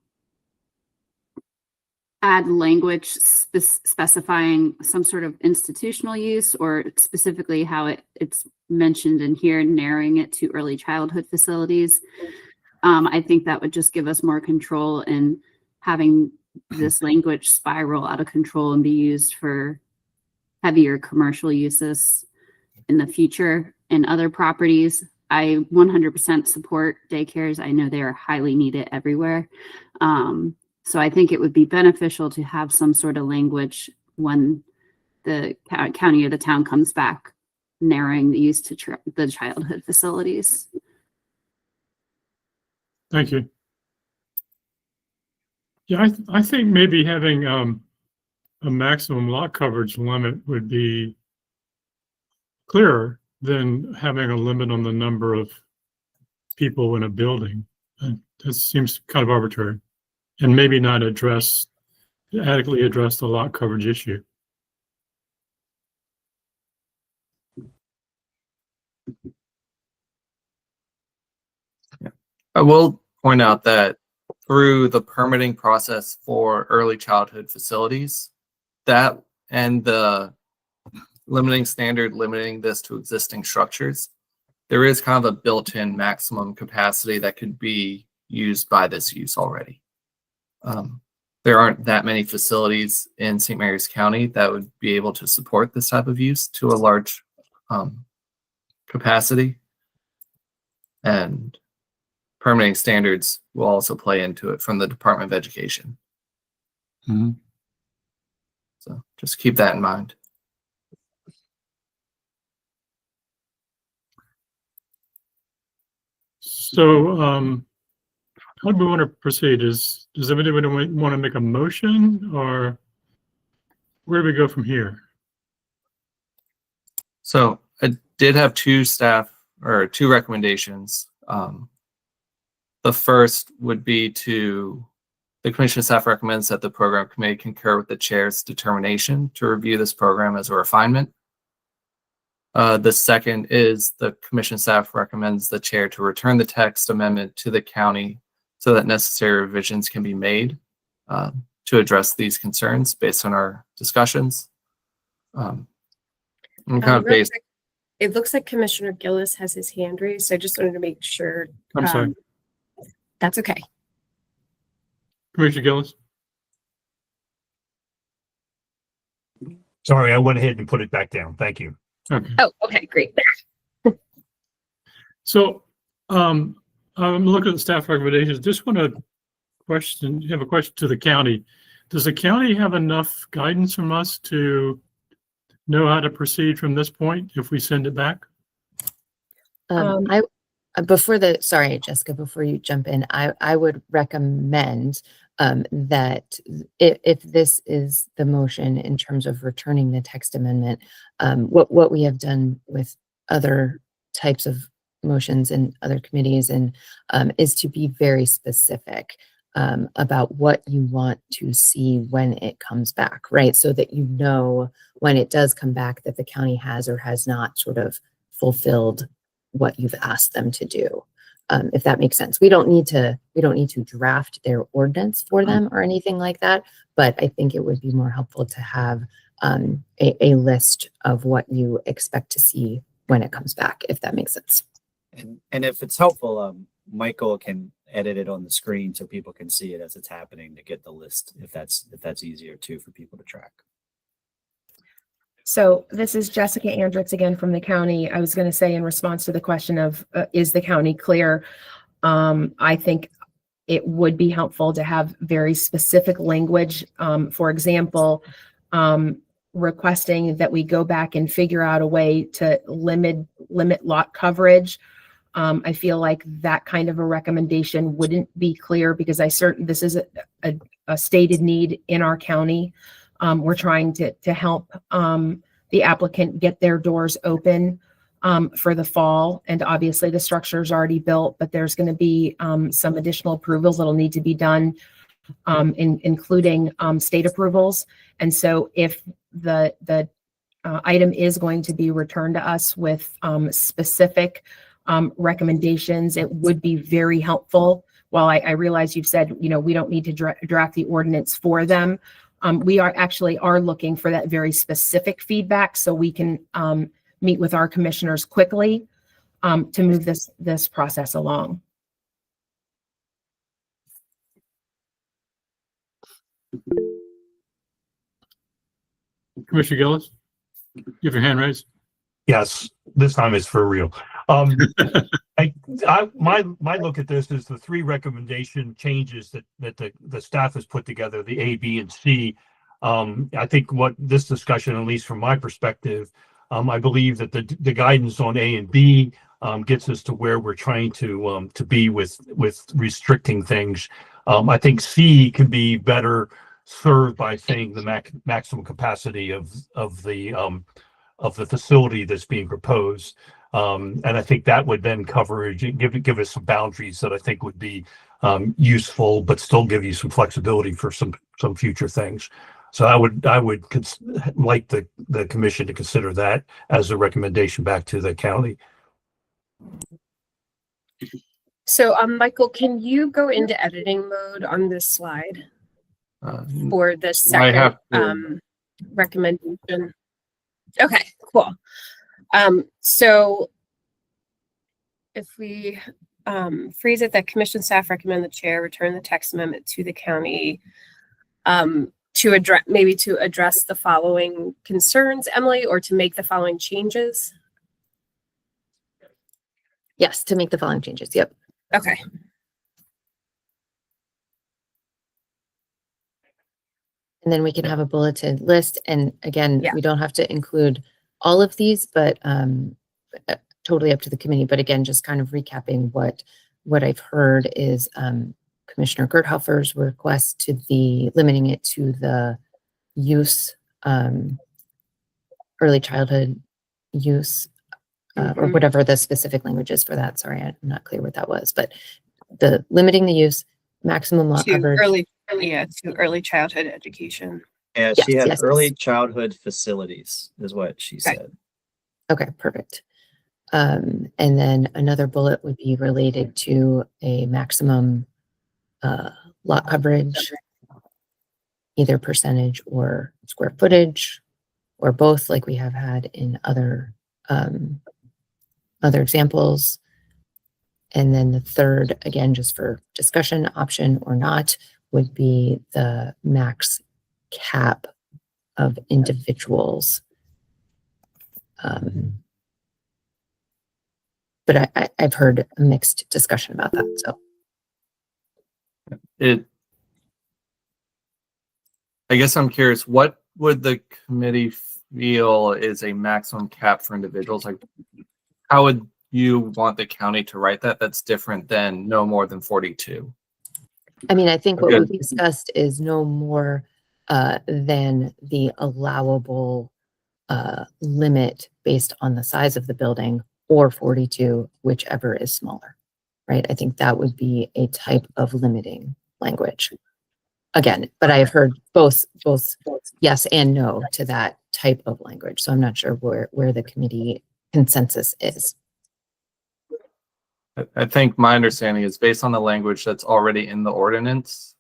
add language specifying some sort of institutional use, or specifically how it's mentioned in here, narrowing it to early childhood facilities. I think that would just give us more control in having this language spiral out of control and be used for heavier commercial uses in the future and other properties. I 100% support daycares. I know they are highly needed everywhere. So I think it would be beneficial to have some sort of language when the county or the town comes back, narrowing the use to the childhood facilities. Thank you. Yeah, I think maybe having a maximum lot coverage limit would be clearer than having a limit on the number of people in a building. That seems kind of arbitrary, and maybe not adequately address the lot coverage issue. I will point out that through the permitting process for early childhood facilities, that and the limiting this to existing structures, there is kind of a built-in maximum capacity that could be used by this use already. There aren't that many facilities in St. Mary's County that would be able to support this type of use to a large capacity. And permitting standards will also play into it from the Department of Education. Mm-hmm. So just keep that in mind. So how do we want to proceed? Does anybody want to make a motion, or where do we go from here? So I did have two recommendations. The first would be the commission staff recommends that the program committee concur with the chair's determination to review this program as a refinement. The second is the commission staff recommends the chair to return the text amendment to the county so that necessary revisions can be made to address these concerns based on our discussions. It looks like Commissioner Gillis has his hand raised, so I just wanted to make sure. I'm sorry. That's okay. Commissioner Gillis? Sorry, I went ahead and put it back down. Thank you. Okay. Oh, okay, great. So I'm looking at the staff recommendations. Just want to have a question to the county. Does the county have enough guidance from us to know how to proceed from this point if we send it back? I sorry, Jessica, before you jump in, I would recommend that if this is the motion in terms of returning the text amendment, what we have done with other types of motions in other committees and is to be very specific about what you want to see when it comes back, right? So that you know when it does come back that the county has or has not sort of fulfilled what you've asked them to do. If that makes sense. We don't need to draft their ordinance for them or anything like that, but I think it would be more helpful to have a list of what you expect to see when it comes back, if that makes sense. And if it's helpful, Michael can edit it on the screen so people can see it as it's happening to get the list, if that's easier too for people to track. So this is Jessica Andrix again from the county. I was going to say in response to the question of is the county clear? I think it would be helpful to have very specific language. For example, requesting that we go back and figure out a way to limit lot coverage. I feel like that kind of a recommendation wouldn't be clear because this is a stated need in our county. We're trying to help the applicant get their doors open for the fall. And obviously the structure is already built, but there's going to be some additional approvals that'll need to be done, including state approvals. And so if the item is going to be returned to us with specific recommendations, it would be very helpful. While I realize you've said, we don't need to draft the ordinance for them. We are looking for that very specific feedback so we can meet with our commissioners quickly to move this process along. Commissioner Gillis, you have your hand raised. Yes, this time it's for real. My look at this is the three recommendation changes that the staff has put together, the A, B, and C. I think what this discussion, at least from my perspective, I believe that the guidance on A and B gets us to where we're trying to be with restricting things. I think C can be better served by saying the maximum capacity of the facility that's being proposed. And I think that would then give us some boundaries that I think would be useful, but still give you some flexibility for some future things. So I would like the commission to consider that as a recommendation back to the county. So, Michael, can you go into editing mode on this slide for the second recommendation? Okay, cool. So if we phrase it that commission staff recommend the chair return the text amendment to the county to address the following concerns, Emily, or to make the following changes? Yes, to make the following changes. Yep. Okay. And then we can have a bulleted list. And again, we don't have to include all of these, but totally up to the committee. But again, just kind of recapping what I've heard is Commissioner Gerthofer's request to the limiting it to the use, early childhood use, or whatever the specific language is for that. Sorry, I'm not clear what that was, but the limiting the use, maximum lot coverage. To early childhood education. Yeah, she had early childhood facilities is what she said. Okay, perfect. And then another bullet would be related to a maximum lot coverage, either percentage or square footage, or both, like we have had in other examples. And then the third, again, just for discussion, option or not, would be the max cap of individuals. But I've heard a mixed discussion about that. So I guess I'm curious, what would the committee feel is a maximum cap for individuals? Like, how would you want the county to write that? That's different than no more than 42. I mean, I think what Okay. we discussed is no more than the allowable limit based on the size of the building, or 42, whichever is smaller, right? I think that would be a type of limiting language. Again, but I have heard both yes and no to that type of language. So I'm not sure where the committee consensus is. I think my understanding is based on the language that's already in the ordinance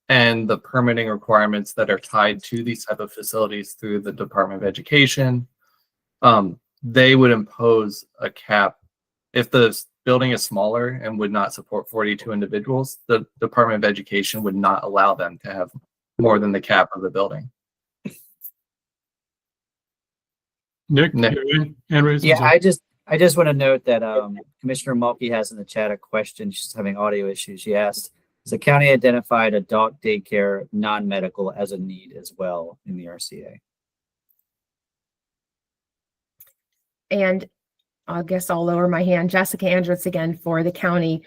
and the permitting requirements that are tied to these type of facilities through the Department of Education. They would impose a cap if the building is smaller and would not support 42 individuals. The Department of Education would not allow them to have more than the cap of the building. Nick, Nick. hand raising? Yeah, I just want to note that Commissioner Mulkey has in the chat a question. She's having audio issues. She asked, has the county identified adult daycare non-medical as a need as well in the RCA? And I guess I'll lower my hand. Jessica Andrus again for the county.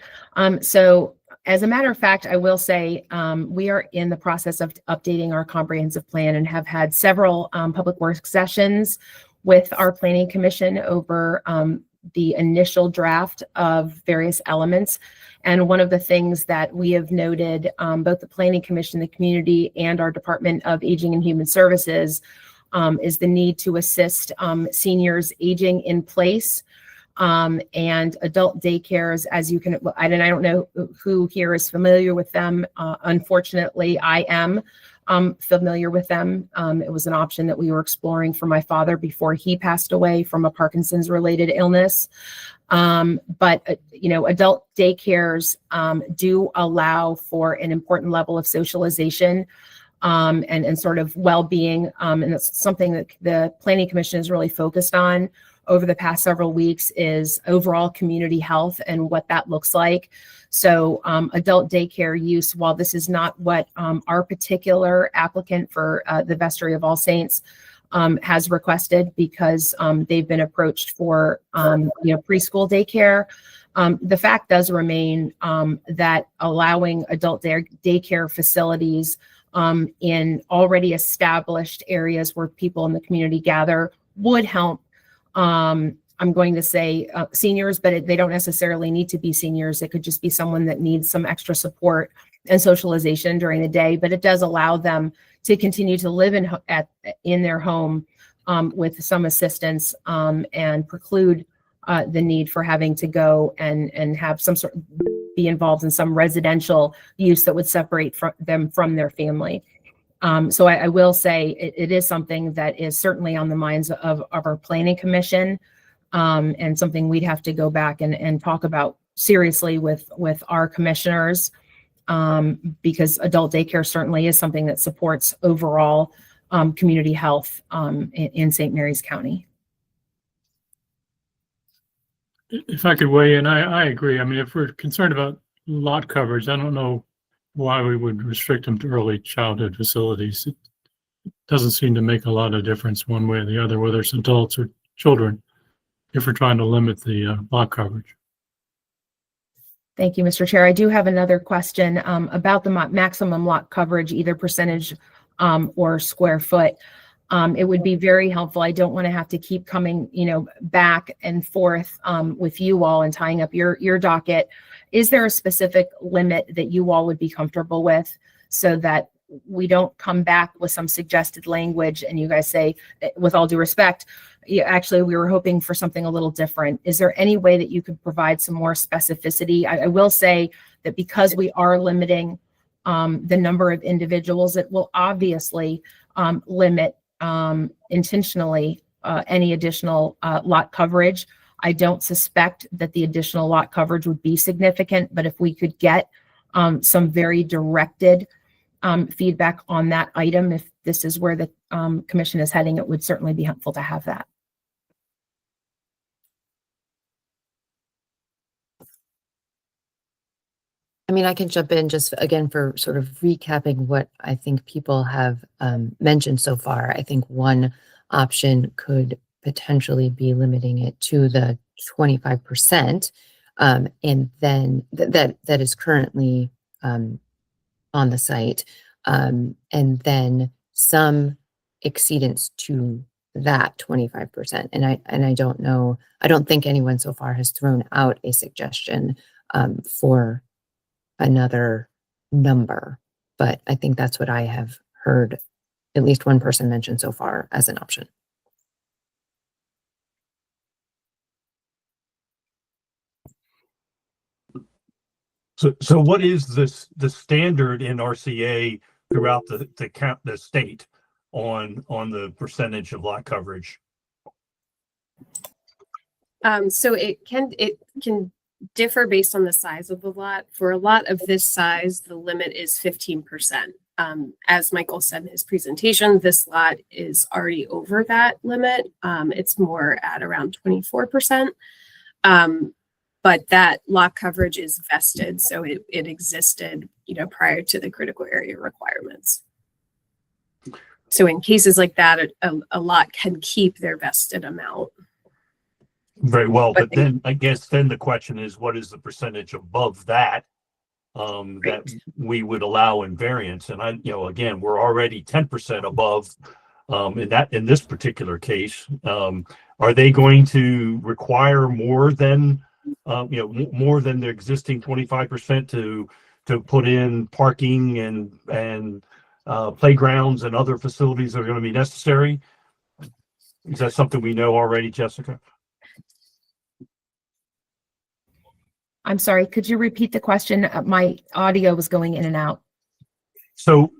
So as a matter of fact, I will say we are in the process of updating our comprehensive plan and have had several public works sessions with our planning commission over the initial draft of various elements. And one of the things that we have noted, both the planning commission, the community, and our Department of Aging and Human Services, is the need to assist seniors aging in place and adult daycares, as you can, I don't know who here is familiar with them. Unfortunately, I am familiar with them. It was an option that we were exploring for my father before he passed away from a Parkinson's related illness. But adult daycares do allow for an important level of socialization and sort of well-being. And it's something that the Planning Commission is really focused on over the past several weeks, is overall community health and what that looks like. So adult daycare use, while this is not what our particular applicant for the Vestry of All Saints has requested, because they've been approached for preschool daycare, the fact does remain that allowing adult daycare facilities in already established areas where people in the community gather would help. I'm going to say seniors, but they don't necessarily need to be seniors. It could just be someone that needs some extra support and socialization during the day, but it does allow them to continue to live in their home with some assistance and preclude the need for having to go and have some sort of be involved in some residential use that would separate them from their family. So I will say it is something that is certainly on the minds of our planning commission, and something we'd have to go back and talk about seriously with our commissioners, because adult daycare certainly is something that supports overall community health in St. Mary's County. If I could weigh in, I agree. I mean, if we're concerned about lot coverage, I don't know why we would restrict them to early childhood facilities. It doesn't seem to make a lot of difference one way or the other, whether it's adults or children, if we're trying to limit the lot coverage. Thank you, Mr. Chair. I do have another question about the maximum lot coverage, either percentage or square foot. It would be very helpful. I don't want to have to keep coming, back and forth with you all and tying up your docket. Is there a specific limit that you all would be comfortable with, so that we don't come back with some suggested language and you guys say, with all due respect, actually, we were hoping for something a little different? Is there any way that you could provide some more specificity? I will say that because we are limiting the number of individuals, it will obviously limit intentionally any additional lot coverage. I don't suspect that the additional lot coverage would be significant, but if we could get some very directed feedback on that item, if this is where the commission is heading, it would certainly be helpful to have that. I mean, I can jump in just again for sort of recapping what I think people have mentioned so far. I think one option could potentially be limiting it to the 25%, and then that is currently on the site, and then some exceedance to that 25%. And I don't know, I don't think anyone so far has thrown out a suggestion for another number, but I think that's what I have heard at least one person mention so far as an option. So what is the standard in RCA throughout the state on the percentage of lot coverage? So it can differ based on the size of the lot. For a lot of this size, the limit is 15%. As Michael said in his presentation, this lot is already over that limit. It's more at around 24%. But that lot coverage is vested, so it existed, prior to the critical area requirements. So in cases like that, a lot can keep their vested amount. Very well, but then I guess then the question is, what is the percentage above that that we would allow in variance? And again, we're already 10% above in this particular case. Are they going to require more than more than the existing 25% to put in parking and playgrounds and other facilities that are going to be necessary? Is that something we know already, Jessica? I'm sorry, could you repeat the question? My audio was going in and out. So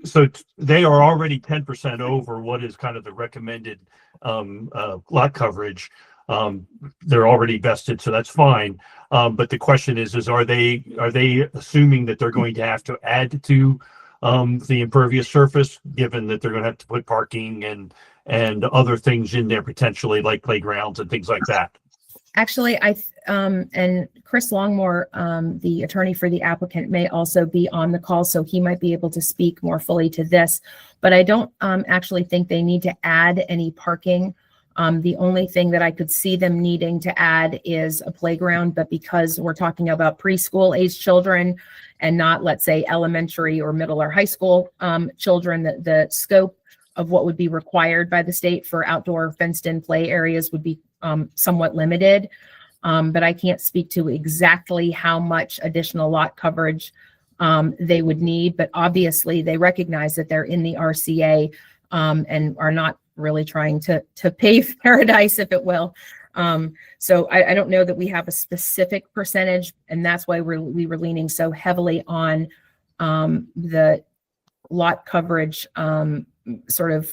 they are already 10% over what is kind of the recommended lot coverage. They're already vested, so that's fine. But the question is are they assuming that they're going to have to add to the impervious surface, given that they're going to have to put parking and other things in there potentially, like playgrounds and things like that? Actually, and Chris Longmore, the attorney for the applicant, may also be on the call, so he might be able to speak more fully to this. But I don't actually think they need to add any parking. The only thing that I could see them needing to add is a playground, but because we're talking about preschool age children and not, let's say, elementary or middle or high school children, the scope of what would be required by the state for outdoor fenced-in play areas would be somewhat limited. But I can't speak to exactly how much additional lot coverage they would need. But obviously, they recognize that they're in the RCA and are not really trying to pave paradise, if it will. So I don't know that we have a specific percentage, and that's why we were leaning so heavily on the lot coverage sort of,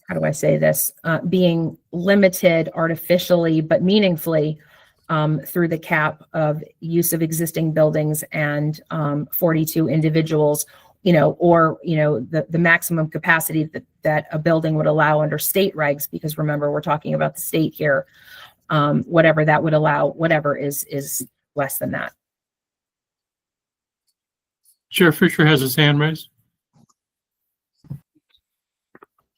how do I say this, being limited artificially but meaningfully through the cap of use of existing buildings and 42 individuals, or the maximum capacity that a building would allow under state regs, because remember, we're talking about the state here. Whatever that would allow, whatever is less than that. Chair Fisher has his hand raised.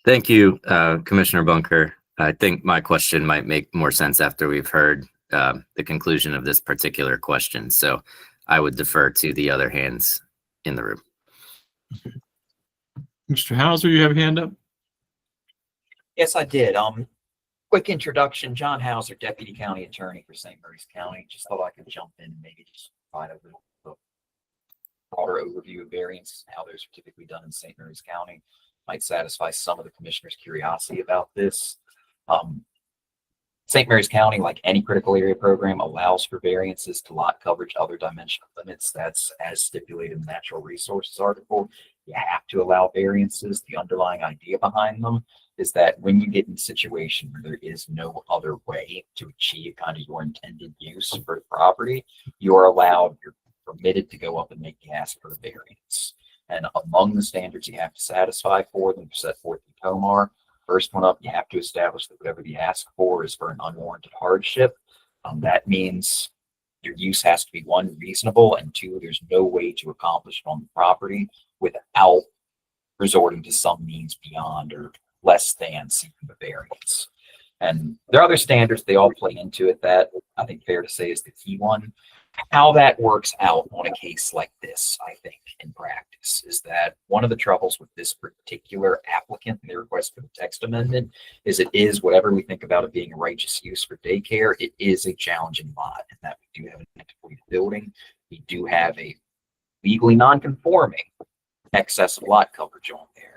Thank you, Commissioner Bunker. I think my question might make more sense after we've heard the conclusion of this particular question. So I would defer to the other hands in the room. Mr. Hauser, you have a hand up? Yes, I did. Quick introduction, John Hauser, Deputy County Attorney for St. Mary's County. Just thought I could jump in and maybe just provide a little broader overview of variants, how those are typically done in St. Mary's County. Might satisfy some of the commissioner's curiosity about this. St. Mary's County, like any critical area program, allows for variances to lot coverage, other dimensional limits. That's as stipulated in the Natural Resources article. You have to allow variances. The underlying idea behind them is that when you get in a situation where there is no other way to achieve kind of your intended use for the property, you're permitted to go up and make the ask for a variance. And among the standards you have to satisfy for them set forth in TOMAR, first one up, you have to establish that whatever the ask for is for an unwarranted hardship. That means Your use has to be one, reasonable, and two, there's no way to accomplish it on the property without resorting to some means beyond or less than seeking a variance. And there are other standards, they all play into it that I think fair to say is the key one. How that works out on a case like this, I think, in practice, is that one of the troubles with this particular applicant and their request for the text amendment is it is, whatever we think about it being a righteous use for daycare, it is a challenging lot, and that we do have an antiquated building. We do have a legally non-conforming excess of lot coverage on there.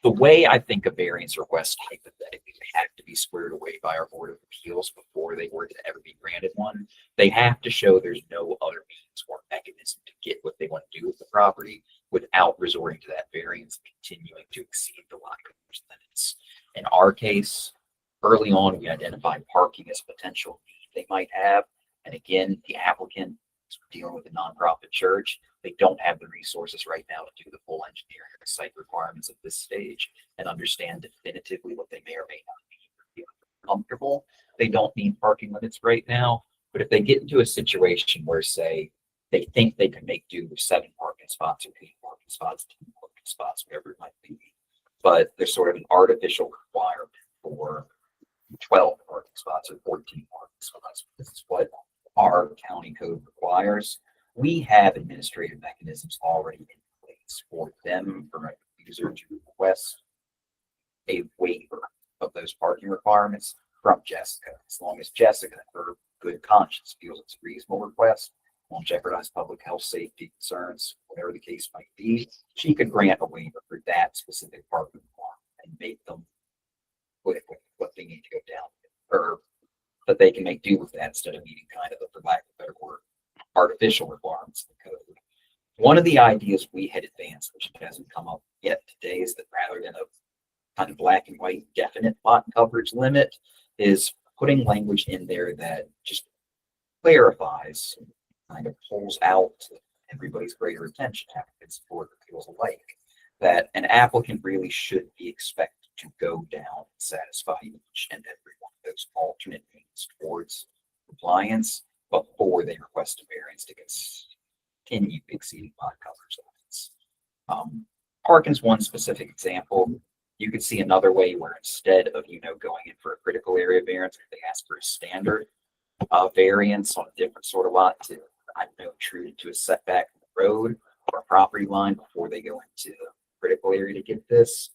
The way I think a variance request hypothetically would have to be squared away by our Board of Appeals before they were to ever be granted one, they have to show there's no other means or mechanism to get what they want to do with the property without resorting to that variance and continuing to exceed the lot coverage limits. In our case, early on, we identified parking as a potential need they might have. And again, the applicant is dealing with a nonprofit church. They don't have the resources right now to do the full engineering or site requirements at this stage and understand definitively what they may or may not need to feel comfortable. They don't need parking limits right now, but if they get into a situation where, say, they think they can make do with 7 parking spots or 8 parking spots, 10 parking spots, whatever it might be, but there's sort of an artificial requirement for 12 parking spots or 14 parking spots. This is what our county code requires. We have administrative mechanisms already in place for them, for a user to request a waiver of those parking requirements from Jessica. As long as Jessica, in her good conscience, feels it's a reasonable request, won't jeopardize public health, safety concerns, whatever the case might be, she could grant a waiver for that specific parking requirement and make them with what they need to go down, or that they can make do with that instead of meeting kind of, for lack of a better word, artificial requirements in the code. One of the ideas we had advanced, which hasn't come up yet today, is that rather than a kind of black and white definite lot coverage limit, is putting language in there that just clarifies, kind of pulls out everybody's greater attention, applicants, board appeals alike, that an applicant really should be expected to go down and satisfy each and every one of those alternate means towards compliance before they request a variance to continue exceeding lot coverage limits. Parking's one specific example. You could see another way where instead of, going in for a critical area variance, they ask for a standard variance on a different sort of lot to, intrude into a setback in the road or a property line before they go into the critical area to get this.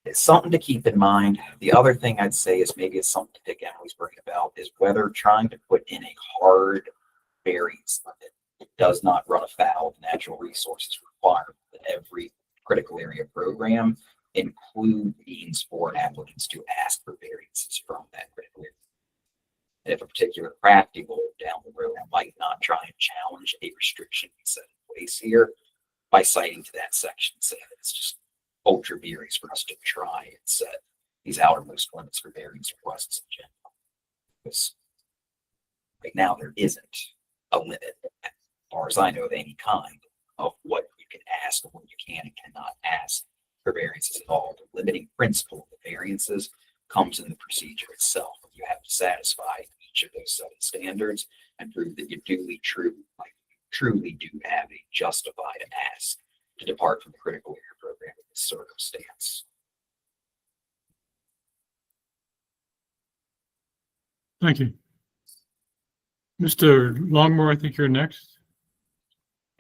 It's something to keep in mind. The other thing I'd say is maybe it's something to pick Emily's brain about is whether trying to put in a hard variance limit does not run afoul of natural resources requirement that every critical area program include means for applicants to ask for variances from that critical area. And if a particular crafty goal down the road might not try and challenge a restriction we set in place here by citing to that section, saying that it's just ultra various for us to try and set these outermost limits for variance requests in general. Because right now there isn't a limit, as far as I know, of any kind of what you can ask and what you can and cannot ask for variances at all. The limiting principle of the variances comes in the procedure itself. You have to satisfy each of those 7 standards and prove that you truly do have a justified ask to depart from the critical area program in this circumstance. Thank you. Mr. Longmore, I think you're next.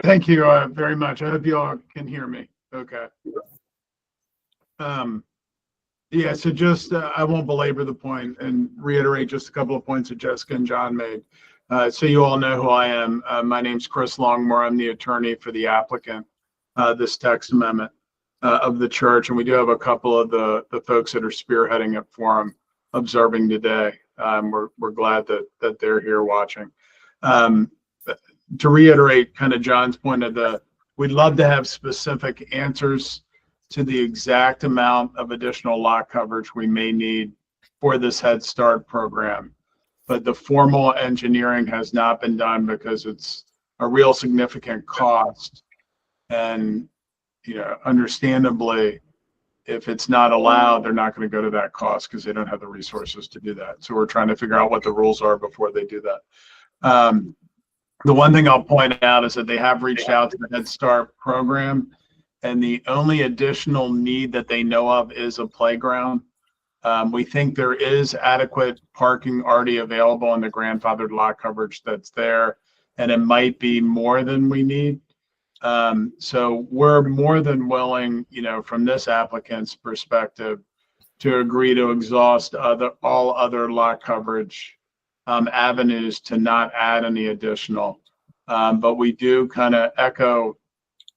Thank you very much. I hope you all can hear me. Okay. Yeah, so just I won't belabor the point and reiterate just a couple of points that Jessica and John made. So you all know who I am. My name's Chris Longmore. I'm the attorney for the applicant, this text amendment of the church. And we do have a couple of the folks that are spearheading it for them observing today. We're glad that they're here watching. To reiterate kind of John's point of we'd love to have specific answers to the exact amount of additional lot coverage we may need for this Head Start program. But the formal engineering has not been done because it's a real significant cost. And, understandably, if it's not allowed, they're not going to go to that cost because they don't have the resources to do that. So we're trying to figure out what the rules are before they do that. The one thing I'll point out is that they have reached out to the Head Start program, and the only additional need that they know of is a playground. We think there is adequate parking already available in the grandfathered lot coverage that's there, and it might be more than we need. So we're more than willing, from this applicant's perspective, to agree to exhaust all other lot coverage avenues to not add any additional. But we do kind of echo,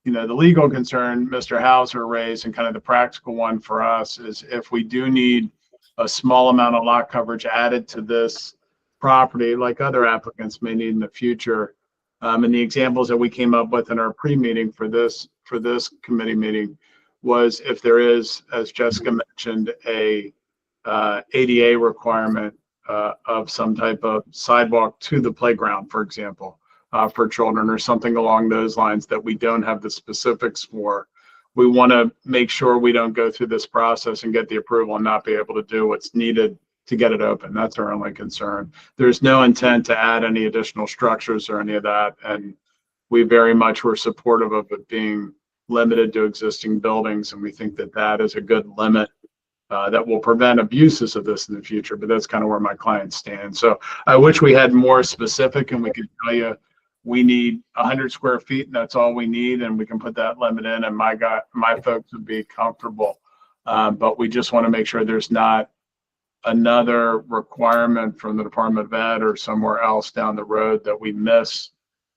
the legal concern Mr. Hauser raised, and kind of the practical one for us is if we do need a small amount of lot coverage added to this property, like other applicants may need in the future. And the examples that we came up with in our pre-meeting for this committee meeting was if there is, as Jessica mentioned, a ADA requirement of some type of sidewalk to the playground, for example, for children or something along those lines that we don't have the specifics for. We want to make sure we don't go through this process and get the approval and not be able to do what's needed to get it open. That's our only concern. There's no intent to add any additional structures or any of that. And we very much were supportive of it being limited to existing buildings. And we think that that is a good limit that will prevent abuses of this in the future. But that's kind of where my clients stand. So I wish we had more specific and we could tell you we need 100 square feet and that's all we need. And we can put that limit in and my folks would be comfortable. But we just want to make sure there's not another requirement from the Department of Ed or somewhere else down the road that we miss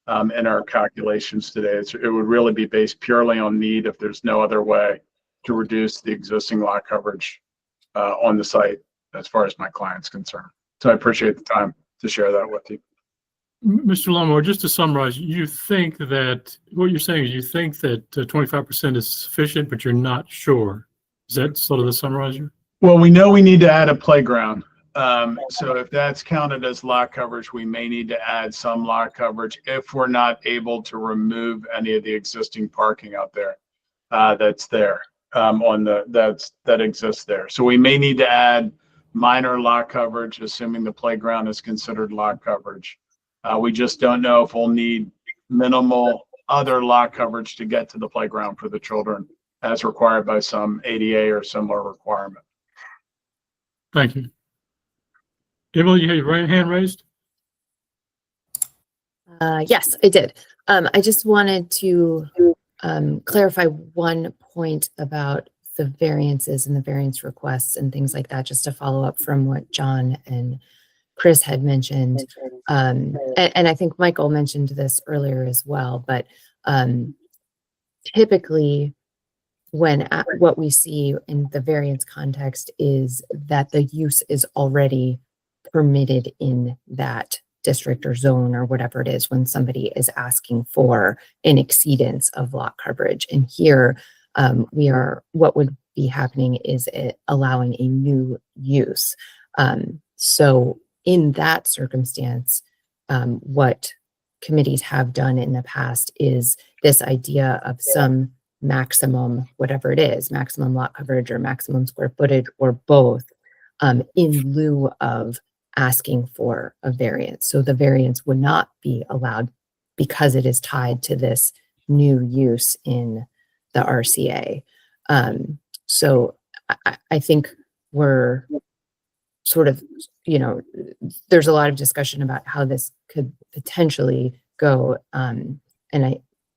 in our calculations today. It would really be based purely on need if there's no other way to reduce the existing lot coverage on the site as far as my client's concerned. So I appreciate the time to share that with you. Mr. Longmore, just to summarize, you think that what you're saying is you think that 25% is sufficient, but you're not sure. Is that sort of the summarizer? Well, we know we need to add a playground. So if that's counted as lot coverage, we may need to add some lot coverage if we're not able to remove any of the existing parking out there that's there that exists there. So we may need to add minor lot coverage, assuming the playground is considered lot coverage. We just don't know if we'll need minimal other lot coverage to get to the playground for the children as required by some ADA or similar requirement. Thank you. Emily, you have your hand raised? Yes, I did. I just wanted to clarify one point about the variances and the variance requests and things like that, just to follow up from what John and Chris had mentioned. And I think Michael mentioned this earlier as well, but typically what we see in the variance context is that the use is already permitted in that district or zone or whatever it is when somebody is asking for an exceedance of lot coverage. And here what would be happening is allowing a new use. So in that circumstance, what committees have done in the past is this idea of some maximum, whatever it is, maximum lot coverage or maximum square footage or both, in lieu of asking for a variance. So the variance would not be allowed because it is tied to this new use in the RCA. So I think we're sort of, there's a lot of discussion about how this could potentially go. And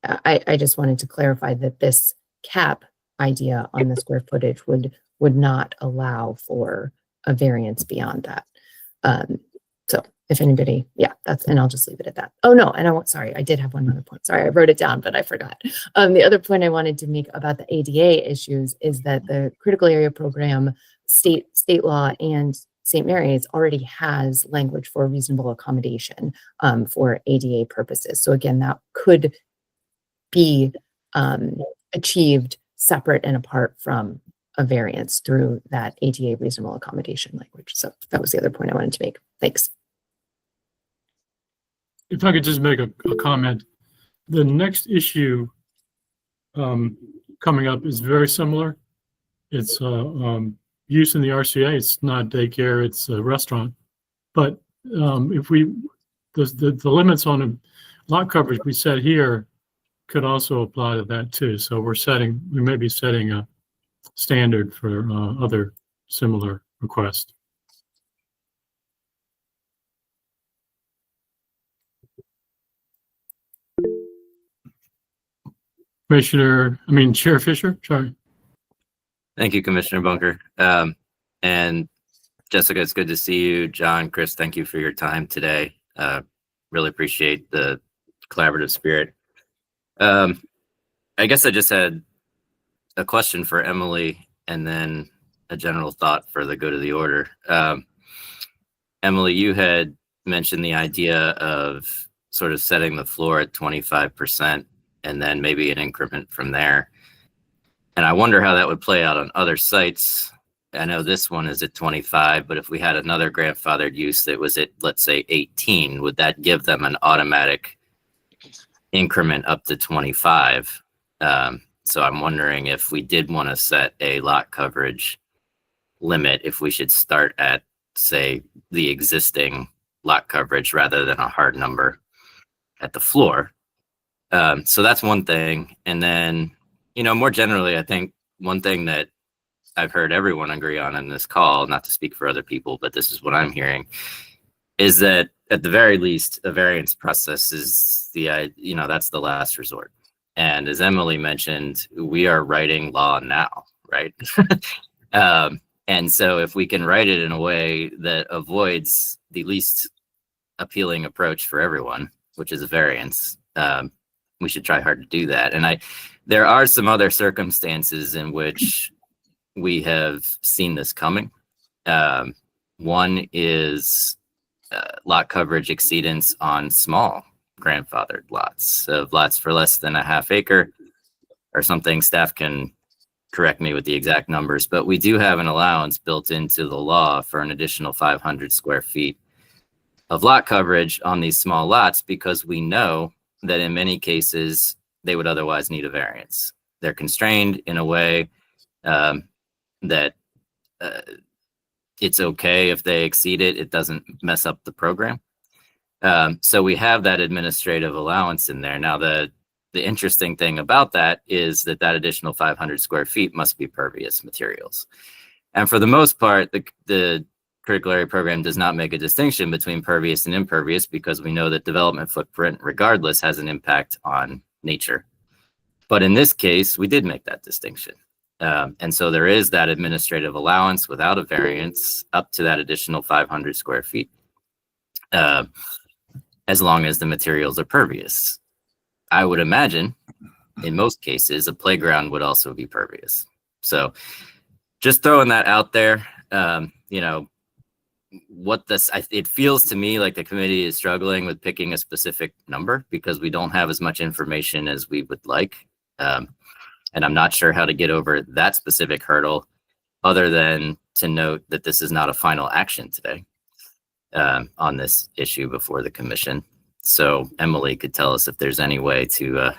I just wanted to clarify that this cap idea on the square footage would not allow for a variance beyond that. So if anybody, and I'll just leave it at that. Oh no, and sorry, I did have one other point. Sorry, I wrote it down, but I forgot. The other point I wanted to make about the ADA issues is that the critical area program, state law and St. Mary's already has language for reasonable accommodation for ADA purposes. So again, that could be achieved separate and apart from a variance through that ADA reasonable accommodation language. So that was the other point I wanted to make. Thanks. If I could just make a comment, the next issue coming up is very similar. It's use in the RCA. It's not daycare, it's a restaurant. But if we the limits on the lot coverage we set here could also apply to that too. So we may be setting a standard for other similar requests. Chair Fisher, sorry. Thank you, Commissioner Bunker. And Jessica, it's good to see you. John, Chris, thank you for your time today. Really appreciate the collaborative spirit. I guess I just had a question for Emily and then a general thought for the good of the order. Emily, you had mentioned the idea of sort of setting the floor at 25% and then maybe an increment from there. And I wonder how that would play out on other sites. I know this one is at 25, but if we had another grandfathered use that was at, let's say, 18, would that give them an automatic increment up to 25? So I'm wondering if we did want to set a lot coverage limit, if we should start at, say, the existing lot coverage rather than a hard number at the floor. So that's one thing. And then, more generally, I think one thing that I've heard everyone agree on in this call, not to speak for other people, but this is what I'm hearing, is that at the very least, a variance process is that's the last resort. And as Emily mentioned, we are writing law now, right? And so if we can write it in a way that avoids the least appealing approach for everyone, which is a variance, we should try hard to do that. And there are some other circumstances in which we have seen this coming. One is lot coverage exceedance on small grandfathered lots, of lots for less than a half acre or something. Staff can correct me with the exact numbers, but we do have an allowance built into the law for an additional 500 square feet of lot coverage on these small lots, because we know that in many cases they would otherwise need a variance. They're constrained in a way that it's okay if they exceed it. It doesn't mess up the program. So we have that administrative allowance in there. Now, the interesting thing about that is that additional 500 square feet must be pervious materials. And for the most part, the critical area program does not make a distinction between pervious and impervious, because we know that development footprint, regardless, has an impact on nature. But in this case, we did make that distinction. And so there is that administrative allowance without a variance up to that additional 500 square feet, as long as the materials are pervious. I would imagine in most cases, a playground would also be pervious. So just throwing that out there, it feels to me like the committee is struggling with picking a specific number because we don't have as much information as we would like. And I'm not sure how to get over that specific hurdle, other than to note that this is not a final action today on this issue before the commission. So Emily could tell us if there's any way to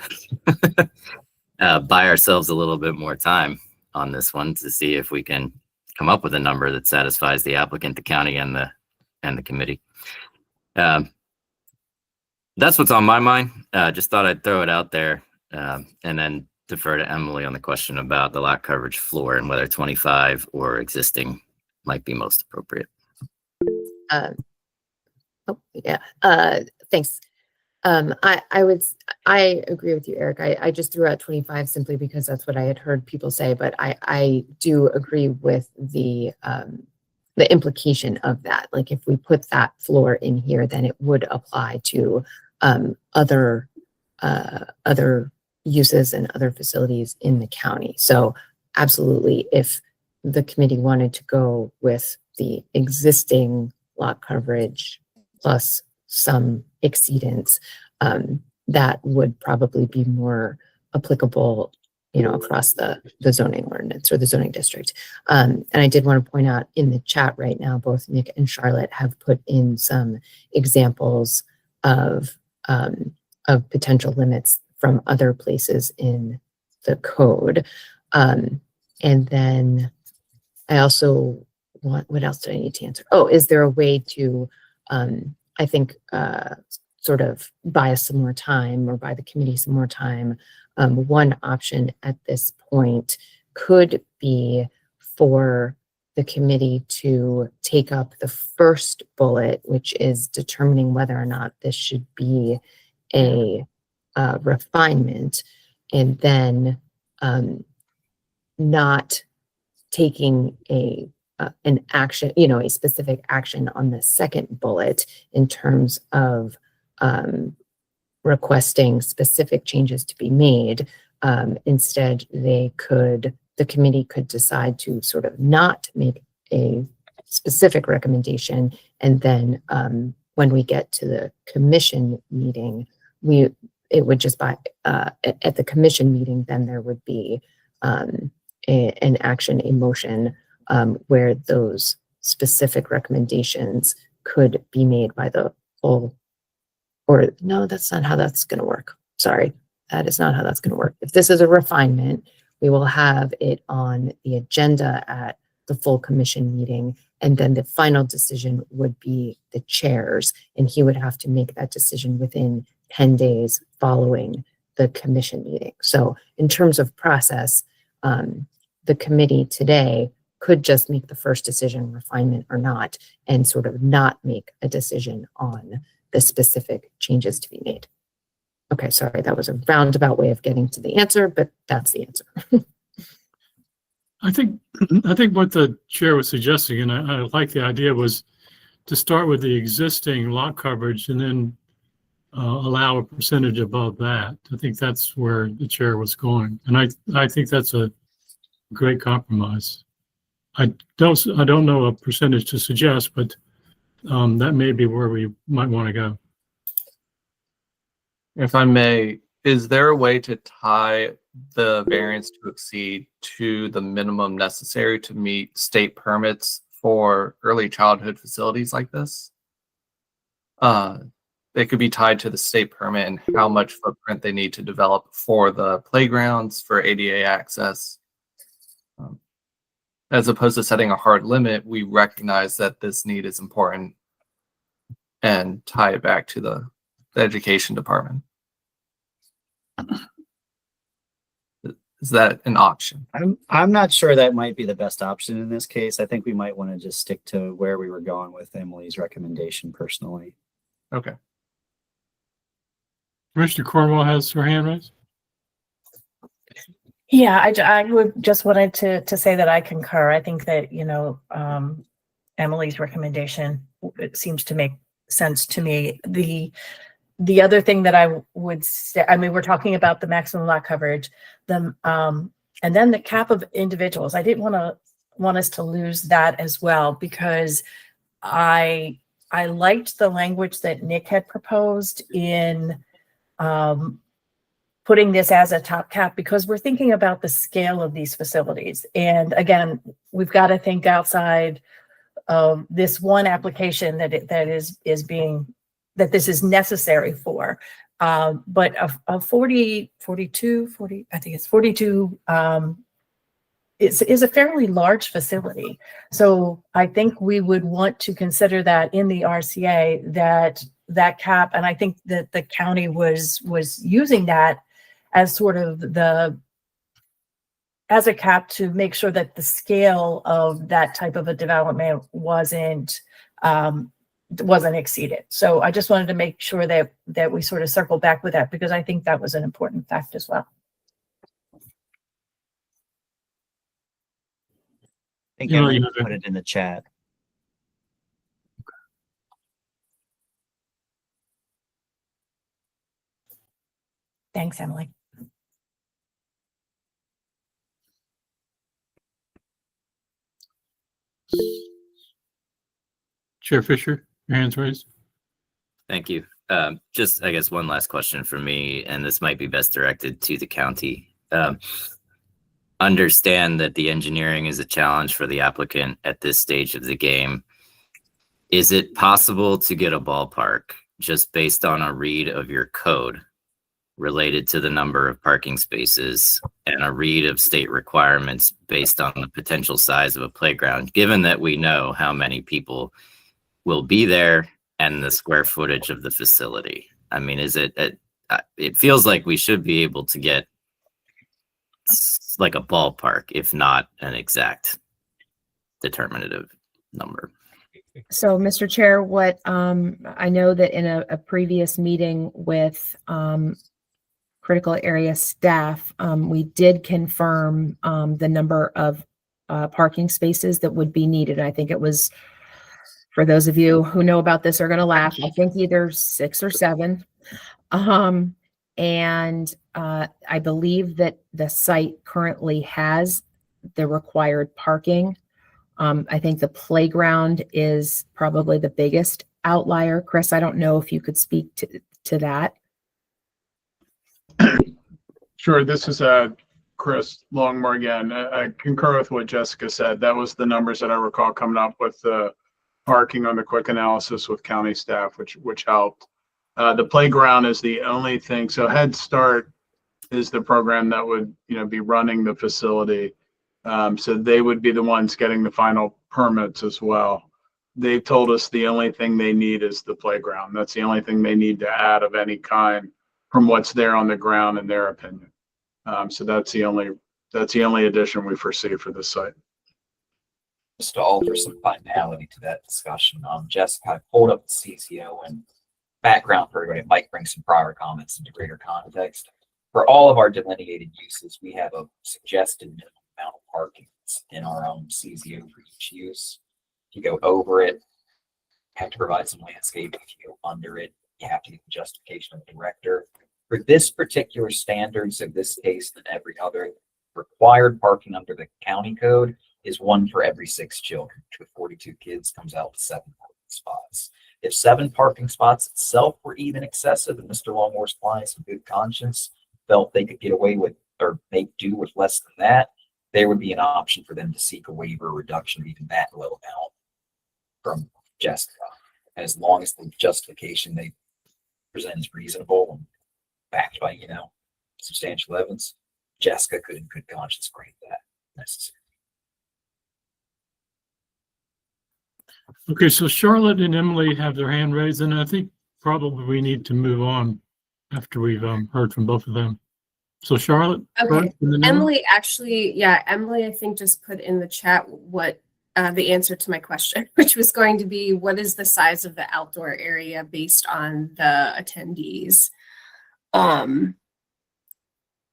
buy ourselves a little bit more time on this one to see if we can come up with a number that satisfies the applicant, the county, and the committee. That's what's on my mind. Just thought I'd throw it out there, and then defer to Emily on the question about the lot coverage floor and whether 25 or existing might be most appropriate. Thanks. I agree with you, Eric. I just threw out 25 simply because that's what I had heard people say, but I do agree with the implication of that. Like, if we put that floor in here, then it would apply to other uses and other facilities in the county. So absolutely, if the committee wanted to go with the existing lot coverage plus some exceedance, that would probably be more applicable, across the zoning ordinance or the zoning district. And I did want to point out in the chat right now, both Nick and Charlotte have put in some examples of potential limits from other places in the code. And then I also what else do I need to answer? Oh, is there a way to I think, sort of buy us some more time or buy the committee some more time. One option at this point could be for the committee to take up the first bullet, which is determining whether or not this should be a refinement, and then not taking an action, a specific action on the second bullet in terms of requesting specific changes to be made. Instead, the committee could decide to sort of not make a specific recommendation. And then when we get to the commission meeting, it would just at the commission meeting, then there would be an action, a motion where those specific recommendations could be made by the whole. Or no, that's not how that's going to work. Sorry, that is not how that's going to work. If this is a refinement, we will have it on the agenda at the full commission meeting, and then the final decision would be the chair's, and he would have to make that decision within 10 days following the commission meeting. So in terms of process, the committee today could just make the first decision, refinement or not, and sort of not make a decision on the specific changes to be made. Okay, sorry, that was a roundabout way of getting to the answer, but that's the answer. I think what the chair was suggesting, and I like the idea, was to start with the existing lot coverage and then allow a percentage above that. I think that's where the chair was going, and I think that's a great compromise. I don't know a percentage to suggest, but that may be where we might want to go. If I may, is there a way to tie the variance to exceed to the minimum necessary to meet state permits for early childhood facilities like this? They could be tied to the state permit and how much footprint they need to develop for the playgrounds, for ADA access. As opposed to setting a hard limit, we recognize that this need is important and tie it back to the education department. Is that an option? I'm not sure that might be the best option in this case. I think we might want to just stick to where we were going with Emily's recommendation personally. Okay. Commissioner Cornwall has her hand raised. Yeah, I would just wanted to say that I concur. I think that, Emily's recommendation, it seems to make sense to me. The other thing that I would say, we're talking about the maximum lot coverage, and then the cap of individuals. I didn't want us to lose that as well, because I liked the language that Nick had proposed in putting this as a top cap, because we're thinking about the scale of these facilities. And again, we've got to think outside of this one application that this is necessary for. But a 40, I think it's 42, is a fairly large facility. So I think we would want to consider that in the RCA, that cap. And I think that the county was using that as sort of as a cap to make sure that the scale of that type of a development wasn't exceeded. So I just wanted to make sure that we sort of circle back with that, because I think that was an important fact as well. I think Emily put it in the chat. Thanks, Emily. Chair Fisher, your hand's raised. Thank you. Just, I guess, one last question from me, and this might be best directed to the county. Understand that the engineering is a challenge for the applicant at this stage of the game. Is it possible to get a ballpark just based on a read of your code related to the number of parking spaces and a read of state requirements based on the potential size of a playground, given that we know how many people will be there and the square footage of the facility? I mean, is it, it feels like we should be able to get like a ballpark, if not an exact determinative number. So, Mr. Chair, what I know that in a previous meeting with critical area staff, we did confirm the number of parking spaces that would be needed. I think it was, for those of you who know about this are going to laugh, I think either 6 or 7. And I believe that the site currently has the required parking. I think the playground is probably the biggest outlier. Chris, I don't know if you could speak to that. Sure. This is Chris Longmore again. I concur with what Jessica said. That was the numbers that I recall coming up with the parking on the quick analysis with county staff, which helped. The playground is the only thing. So Head Start is the program that would, be running the facility. So they would be the ones getting the final permits as well. They've told us the only thing they need is the playground. That's the only thing they need to add of any kind from what's there on the ground, in their opinion. So that's the only addition we foresee for this site. Just to alter some finality to that discussion, Jessica, I pulled up the CCO and background for everybody. It might bring some prior comments into greater context. For all of our delineated uses, we have a suggested minimum amount of parking in our own CZO for each use. If you go over it, you have to provide some landscaping. If you go under it, you have to get the justification of the director. For this particular standards of this case and every other, required parking under the county code is 1 for every 6 children, which with 42 kids comes out to 7 parking spots. If 7 parking spots itself were even excessive, and Mr. Longmore's clients in good conscience felt they could get away with or make do with less than that, there would be an option for them to seek a waiver or reduction of even that low amount from Jessica, as long as the justification they present is reasonable and backed by, substantial evidence. Jessica could in good conscience grant that necessary. Okay, so Charlotte and Emily have their hand raised, and I think probably we need to move on after we've heard from both of them. So Charlotte, Okay. first, and then Emily Emily, I think just put in the chat what the answer to my question, which was going to be, what is the size of the outdoor area based on the attendees?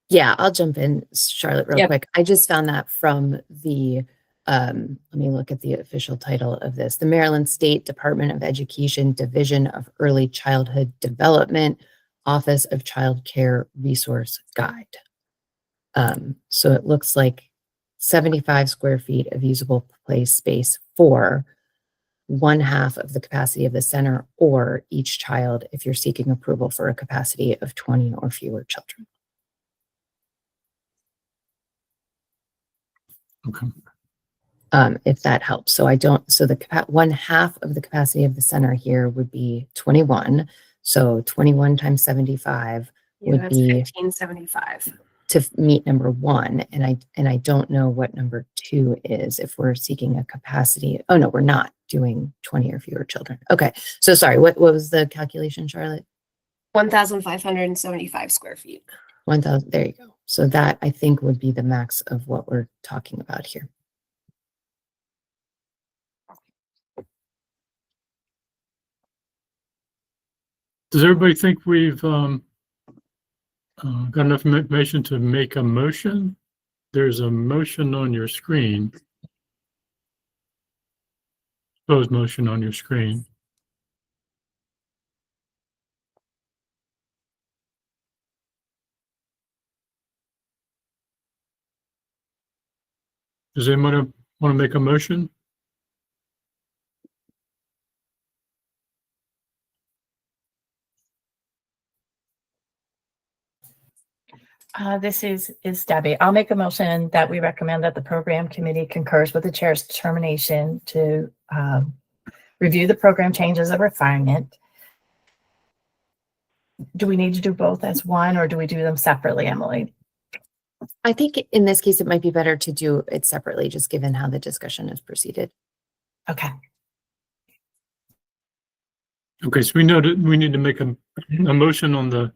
Yeah, I'll jump in, Charlotte, real Yep. quick. I just found that from the, let me look at the official title of this, the Maryland State Department of Education Division of Early Childhood Development, Office of Child Care Resource Guide. So it looks like 75 square feet of usable play space for 1/2 of the capacity of the center, or each child if you're seeking approval for a capacity of 20 or fewer children. Okay. If that helps. So the 1/2 of the capacity of the center here would be 21. So 21 times 75 would That's be 1575. to meet number 1. And I don't know what number 2 is if we're seeking a capacity. Oh no, we're not doing 20 or fewer children. Okay. So sorry, what was the calculation, Charlotte? 1,575 square feet. 1,000. There you go. So that I think would be the max of what we're talking about here. does everybody think we've got enough information to make a motion? There's a motion on your screen. Proposed motion on your screen. Does anyone want to make a motion? This is Debbie. I'll make a motion that we recommend that the program committee concurs with the chair's determination to review the program changes of refinement. Do we need to do both as one, or do we do them separately, Emily? I think in this case, it might be better to do it separately, just given how the discussion has proceeded. Okay. Okay, so we know that we need to make a motion on the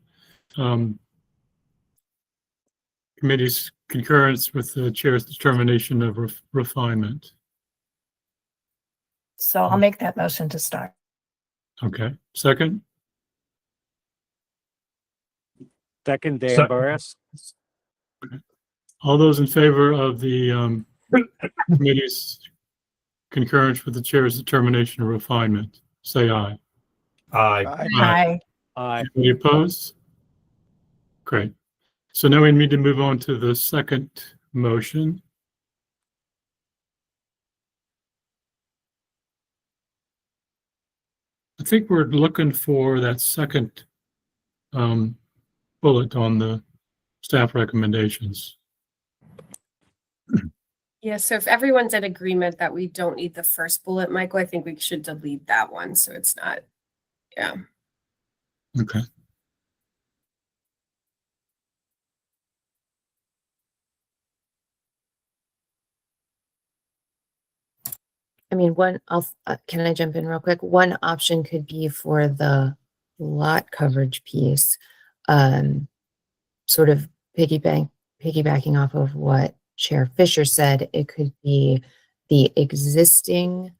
committee's concurrence with the chair's determination of refinement. So I'll make that motion to start. Okay, second? Second, Dan Second. Burris. All those in favor of the committee's concurrence with the chair's determination of refinement, say aye. Aye. Aye. Aye. Any opposed? Great. So now we need to move on to the second motion. I think we're looking for that second bullet on the staff recommendations. Yeah, so if everyone's in agreement that we don't need the first bullet, Michael, I think we should delete that one so it's not, yeah. Okay. I mean, can I jump in real quick? One option could be for the lot coverage piece, sort of piggybacking off of what Chair Fisher said. It could be the existing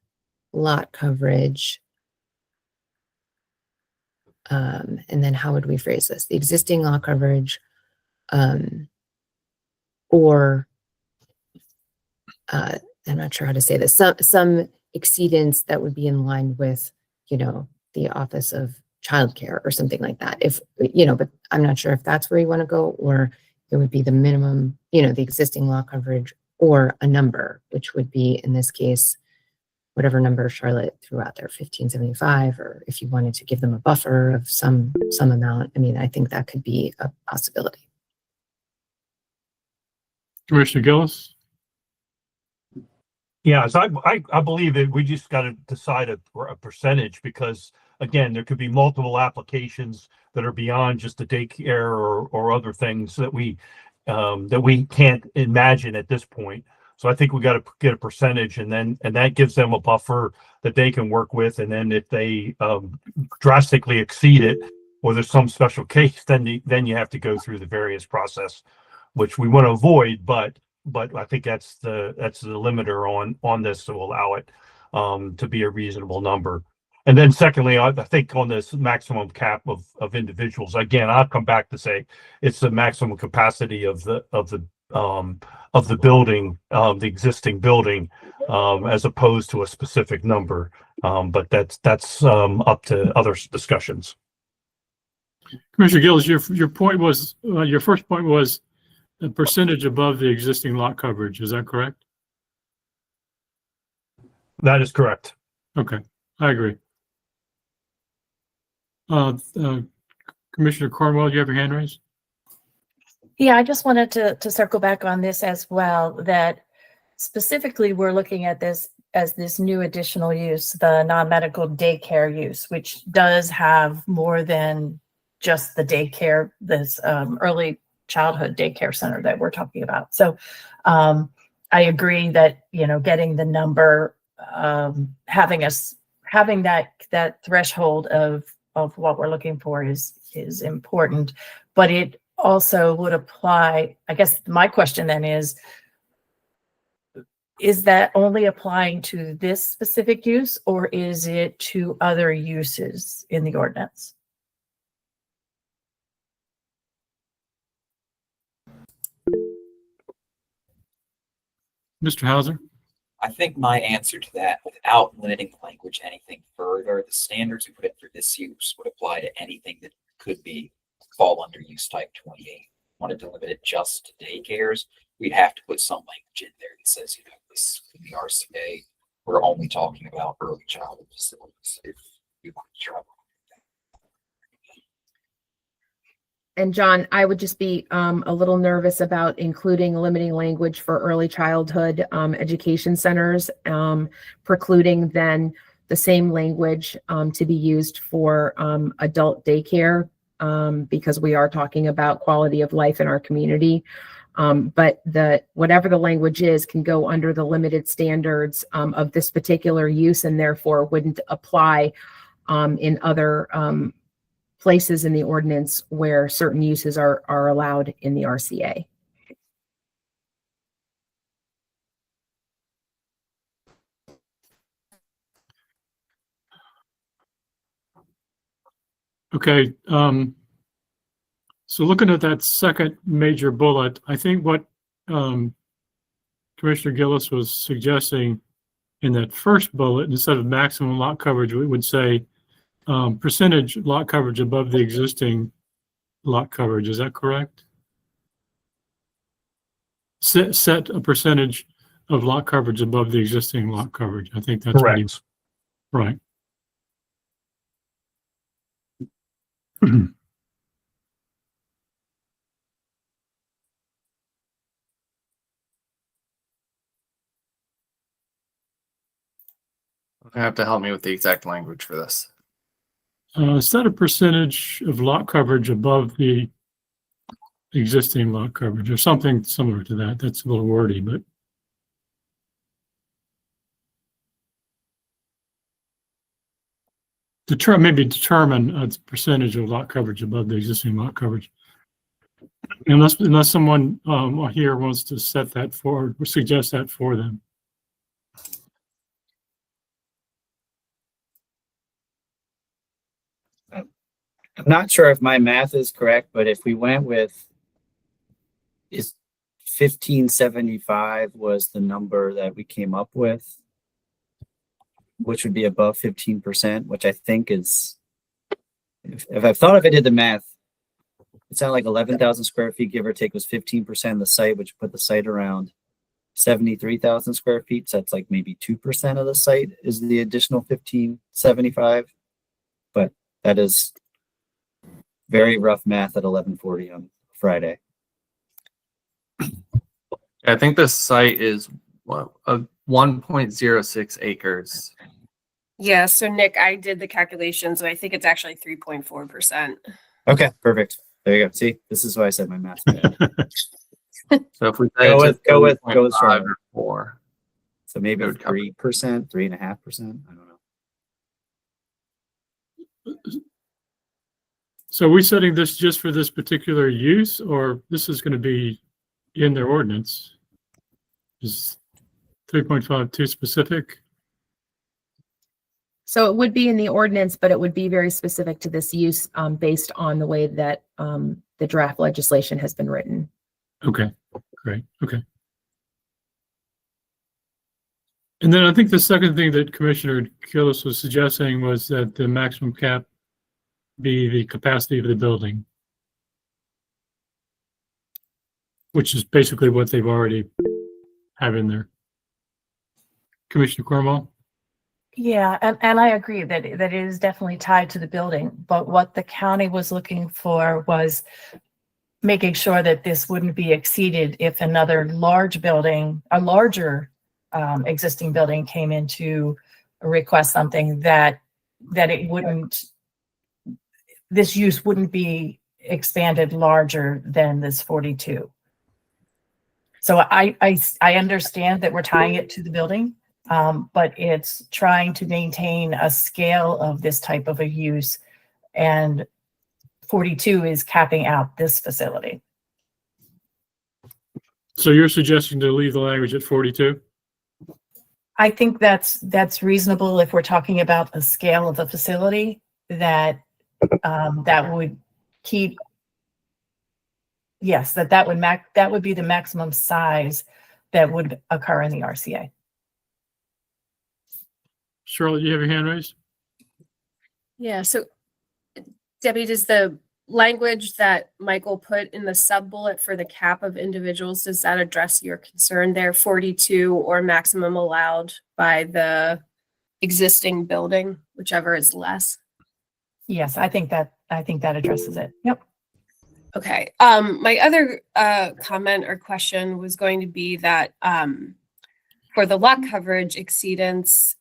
lot coverage. And then how would we phrase this? The existing lot coverage, or I'm not sure how to say this, some exceedance that would be in line with, the Office of Childcare or something like that. If, but I'm not sure if that's where you want to go, or it would be the minimum, the existing lot coverage, or a number, which would be, in this case, whatever number Charlotte threw out there, 1575, or if you wanted to give them a buffer of some amount. I mean, I think that could be a possibility. Commissioner Gillis? Yeah, so I believe that we just got to decide a percentage, because again, there could be multiple applications that are beyond just the daycare or other things that we can't imagine at this point. So I think we got to get a percentage, and that gives them a buffer that they can work with. And then if they drastically exceed it, or there's some special case, then you have to go through the various process, which we want to avoid. But I think that's the limiter on this to allow it to be a reasonable number. And then secondly, I think on this maximum cap of individuals, again, I'll come back to say it's the maximum capacity of the building, the existing building, as opposed to a specific number. But that's up to other discussions. Commissioner Gillis, your point was, your first point was the percentage above the existing lot coverage. Is that correct? That is correct. Okay, I agree. Commissioner Cornwell, do you have your hand raised? Yeah, I just wanted to circle back on this as well, that specifically we're looking at this as this new additional use, the non-medical daycare use, which does have more than just the daycare, this early childhood daycare center that we're talking about. So I agree that, getting the number, having that threshold of what we're looking for is important, but it also would apply. I guess my question then is that only applying to this specific use, or is it to other uses in the ordinance? Mr. Hauser? I think my answer to that, without limiting the language anything further, the standards we put in for this use would apply to anything that could fall under use type 28. Wanted to limit it just to daycares, we'd have to put some language in there that says, this in the RCA, we're only talking about early childhood facilities. If you want to try. And John, I would just be a little nervous about including limiting language for early childhood education centers, precluding then the same language to be used for adult daycare, because we are talking about quality of life in our community. But whatever the language is can go under the limited standards of this particular use, and therefore wouldn't apply in other places in the ordinance where certain uses are allowed in the RCA. Okay, so looking at that second major bullet, I think what Commissioner Gillis was suggesting in that first bullet, instead of maximum lot coverage, we would say percentage lot coverage above the existing lot coverage. Is that correct? Set a percentage of lot coverage above the existing lot coverage. I think that's what he was. Right. You have to help me with the exact language for this. Set a percentage of lot coverage above the existing lot coverage or something similar to that. That's a little wordy, but maybe determine a percentage of lot coverage above the existing lot coverage. Unless someone here wants to set that forward or suggest that for them. I'm not sure if my math is correct, but if we went with 1575 was the number that we came up with, which would be above 15%, which I think is, if I thought if I did the math, it sounded like 11,000 square feet, give or take, was 15% of the site, which put the site around 73,000 square feet. So that's like maybe 2% of the site is the additional 1575. But that is very rough math at 11:40 on Friday. I think the site is 1.06 acres. Yeah, so Nick, I did the calculations and I think it's actually 3.4%. Okay, perfect. There you go. See, this is why I said my math. So if we go with 3.5 Charlotte. or 4. So maybe It would cover 3%, 3.5%. I don't know. So are we setting this just for this particular use, or this is going to be in their ordinance? Is 3.5 too specific? So it would be in the ordinance, but it would be very specific to this use based on the way that the draft legislation has been written. Okay, great. Okay. And then I think the second thing that Commissioner Gillis was suggesting was that the maximum cap be the capacity of the building, which is basically what they've already have in there. Commissioner Cornwall? Yeah, and I agree that it is definitely tied to the building, but what the county was looking for was making sure that this wouldn't be exceeded if another large building, a larger existing building came in to request something that it wouldn't, this use wouldn't be expanded larger than this 42. So I understand that we're tying it to the building, but it's trying to maintain a scale of this type of a use, and 42 is capping out this facility. So you're suggesting to leave the language at 42? I think that's reasonable if we're talking about the scale of the facility, that that would keep, yes, that would be the maximum size that would occur in the RCA. Charlotte, you have your hand raised? Yeah, so Debbie, does the language that Michael put in the sub-bullet for the cap of individuals, does that address your concern there, 42 or maximum allowed by the existing building, whichever is less? Yes, I think that addresses it. Yep. Okay. My other comment or question was going to be that for the lot coverage exceedance,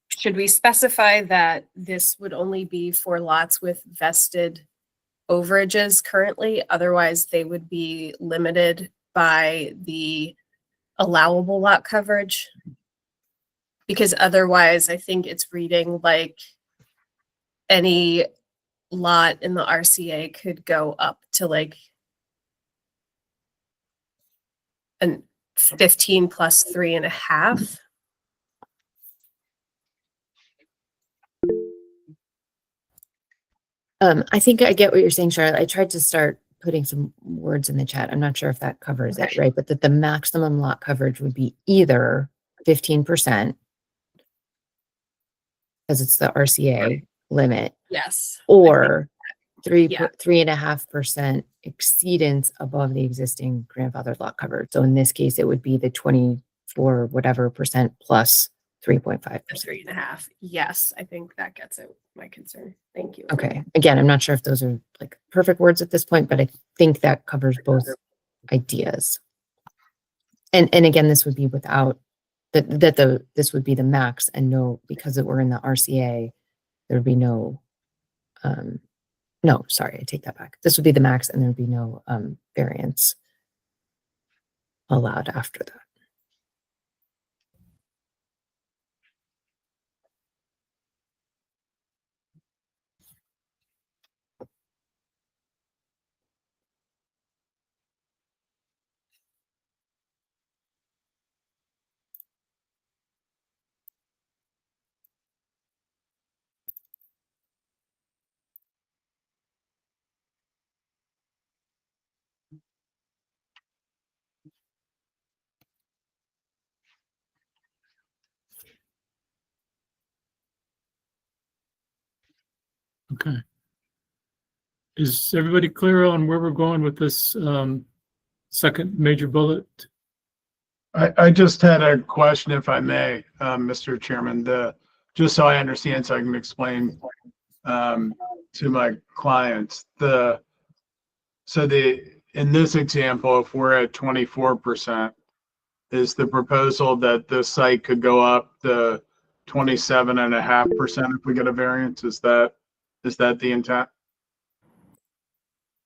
should we specify that this would only be for lots with vested overages currently? Otherwise, they would be limited by the allowable lot coverage. Because otherwise, I think it's reading like any lot in the RCA could go up to like an 15 plus 3.5. I think I get what you're saying, Charlotte. I tried to start putting some words in the chat. I'm not sure if that covers it, right? But that the maximum lot coverage would be either 15%, because it's the RCA limit, Yes. or Yeah. 3.5% exceedance above the existing grandfathered lot coverage. So in this case, it would be the 24 whatever percent plus 3.5%. 3.5. Yes, I think that gets at my concern. Thank you. Okay. Again, I'm not sure if those are like perfect words at this point, but I think that covers both ideas. And again, this would be without this would be the max, and no, because we're in the RCA, there would be no, no, sorry, I take that back. This would be the max, and there'd be no variance allowed after that. Okay. Is everybody clear on where we're going with this second major bullet? I just had a question, if I may, Mr. Chairman, just so I understand, so I can explain to my clients, in this example, if we're at 24%, is the proposal that the site could go up to 27.5% if we get a variance? Is that the intent?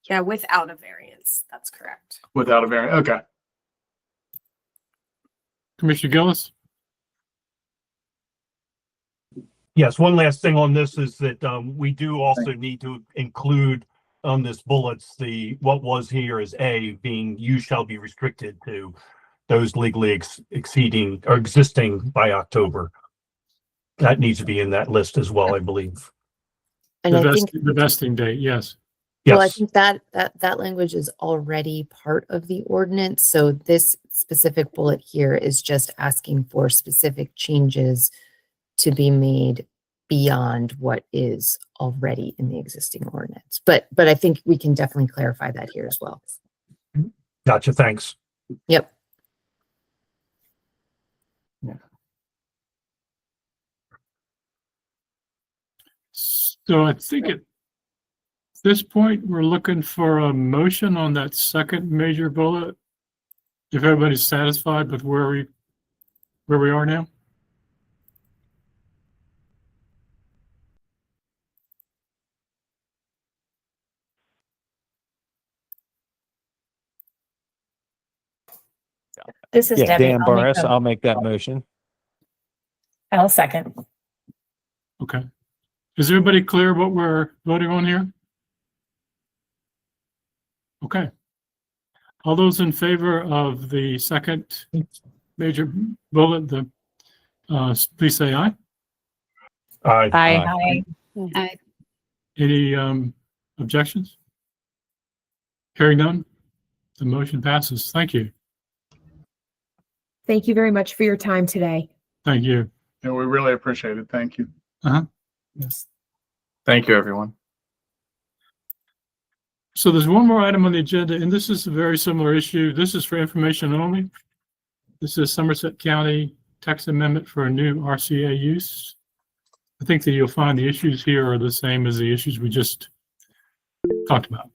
Yeah, without a variance. That's correct. Without a variance, okay. Commissioner Gillis? Yes, one last thing on this is that we do also need to include on this bullets, what was here is A, being use shall be restricted to those legally exceeding or existing by October. That needs to be in that list as well, I believe. And I think The vesting date, yes. Well, I Yes, think that language is already part of the ordinance. So this specific bullet here is just asking for specific changes to be made beyond what is already in the existing ordinance. But I think we can definitely clarify that here as well. gotcha, thanks. Yep. So I think at this point, we're looking for a motion on that second major bullet. If everybody's satisfied with where we are now. This is Yeah, Debbie. Dan I'll make Burris, the- I'll make that motion. I'll second. Okay. Is everybody clear what we're voting on here? Okay. All those in favor of the second major bullet, please say aye. Aye. Aye. Aye. Any objections? Hearing none, the motion passes. Thank you. Thank you very much for your time today. Thank you. Yeah, we really appreciate it. Thank you. Yes. Thank you, everyone. So there's one more item on the agenda, and this is a very similar issue. This is for information only. This is Somerset County text amendment for a new RCA use. I think that you'll find the issues here are the same as the issues we just talked about.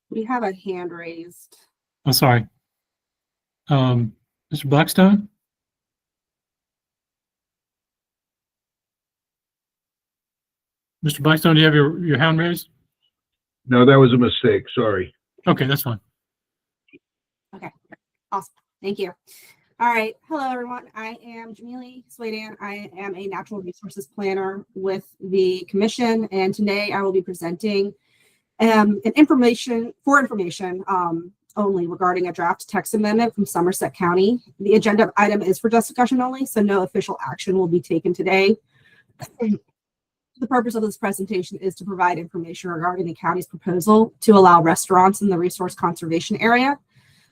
We have a hand raised. I'm sorry. Mr. Blackstone? Mr. Blackstone, do you have your hand raised? No, that was a mistake. Sorry. Okay, that's fine. Okay, awesome. Thank you. All right. Hello, everyone. I am Jamili Swadan. I am a natural resources planner with the commission, and today I will be presenting information only regarding a draft text amendment from Somerset County. The agenda item is for discussion only, so no official action will be taken today. The purpose of this presentation is to provide information regarding the county's proposal to allow restaurants in the resource conservation area.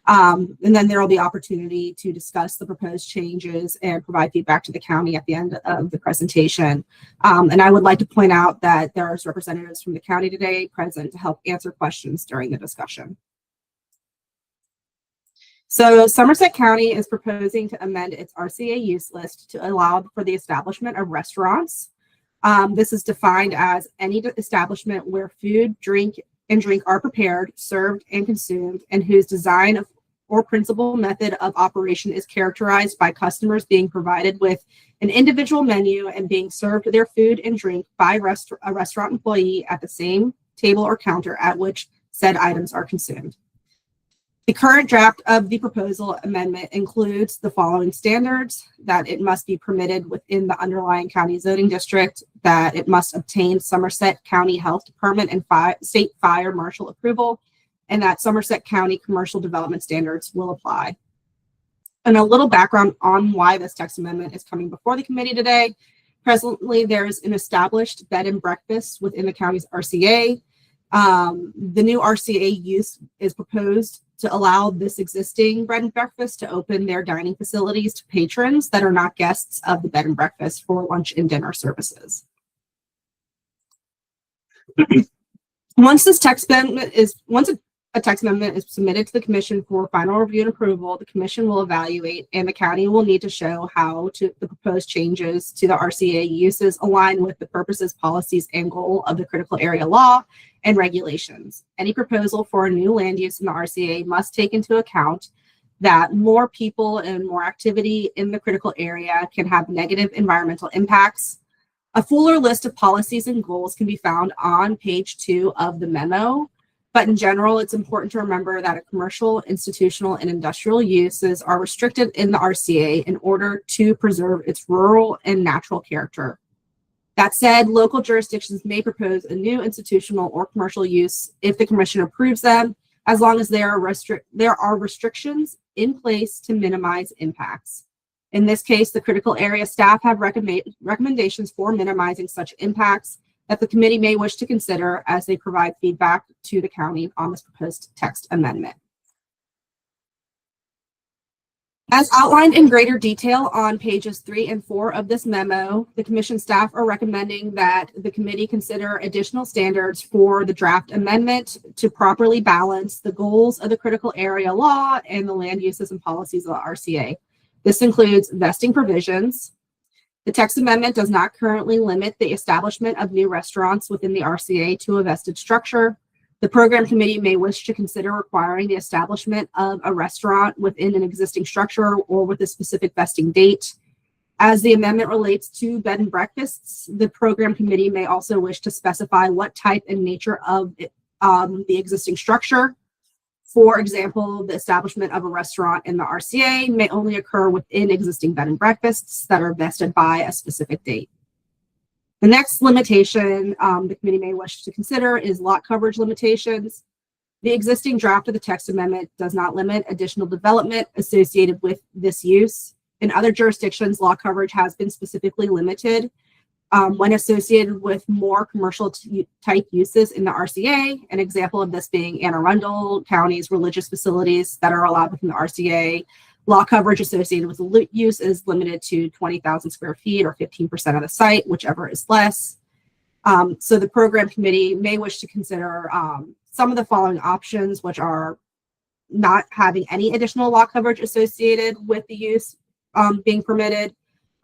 And then there will be opportunity to discuss the proposed changes and provide feedback to the county at the end of the presentation. And I would like to point out that there are representatives from the county today present to help answer questions during the discussion. So Somerset County is proposing to amend its RCA use list to allow for the establishment of restaurants. This is defined as any establishment where food, drink are prepared, served, and consumed, and whose design or principal method of operation is characterized by customers being provided with an individual menu and being served their food and drink by a restaurant employee at the same table or counter at which said items are consumed. The current draft of the proposal amendment includes the following standards: that it must be permitted within the underlying county zoning district, that it must obtain Somerset County Health Department and state fire marshal approval, and that Somerset County commercial development standards will apply. And a little background on why this text amendment is coming before the committee today. Presently, there is an established bed and breakfast within the county's RCA. The new RCA use is proposed to allow this existing bed and breakfast to open their dining facilities to patrons that are not guests of the bed and breakfast for lunch and dinner services. Once a text amendment is submitted to the commission for final review and approval, the commission will evaluate, and the county will need to show how the proposed changes to the RCA uses align with the purposes, policies, and goal of the critical area law and regulations. Any proposal for a new land use in the RCA must take into account that more people and more activity in the critical area can have negative environmental impacts. A fuller list of policies and goals can be found on page 2 of the memo. But in general, it's important to remember that a commercial, institutional, and industrial uses are restricted in the RCA in order to preserve its rural and natural character. That said, local jurisdictions may propose a new institutional or commercial use if the commission approves them, as long as there are restrictions in place to minimize impacts. In this case, the critical area staff have recommendations for minimizing such impacts that the committee may wish to consider as they provide feedback to the county on this proposed text amendment. As outlined in greater detail on pages 3 and 4 of this memo, the commission staff are recommending that the committee consider additional standards for the draft amendment to properly balance the goals of the critical area law and the land uses and policies of the RCA. This includes vesting provisions. The text amendment does not currently limit the establishment of new restaurants within the RCA to a vested structure. The program committee may wish to consider requiring the establishment of a restaurant within an existing structure or with a specific vesting date. As the amendment relates to bed and breakfasts, the program committee may also wish to specify what type and nature of the existing structure. For example, the establishment of a restaurant in the RCA may only occur within existing bed and breakfasts that are vested by a specific date. The next limitation the committee may wish to consider is lot coverage limitations. The existing draft of the text amendment does not limit additional development associated with this use. In other jurisdictions, lot coverage has been specifically limited when associated with more commercial type uses in the RCA. An example of this being Anne Arundel County's religious facilities that are allowed within the RCA. Lot coverage associated with the use is limited to 20,000 square feet or 15% of the site, whichever is less. So the program committee may wish to consider some of the following options, which are not having any additional lot coverage associated with the use being permitted,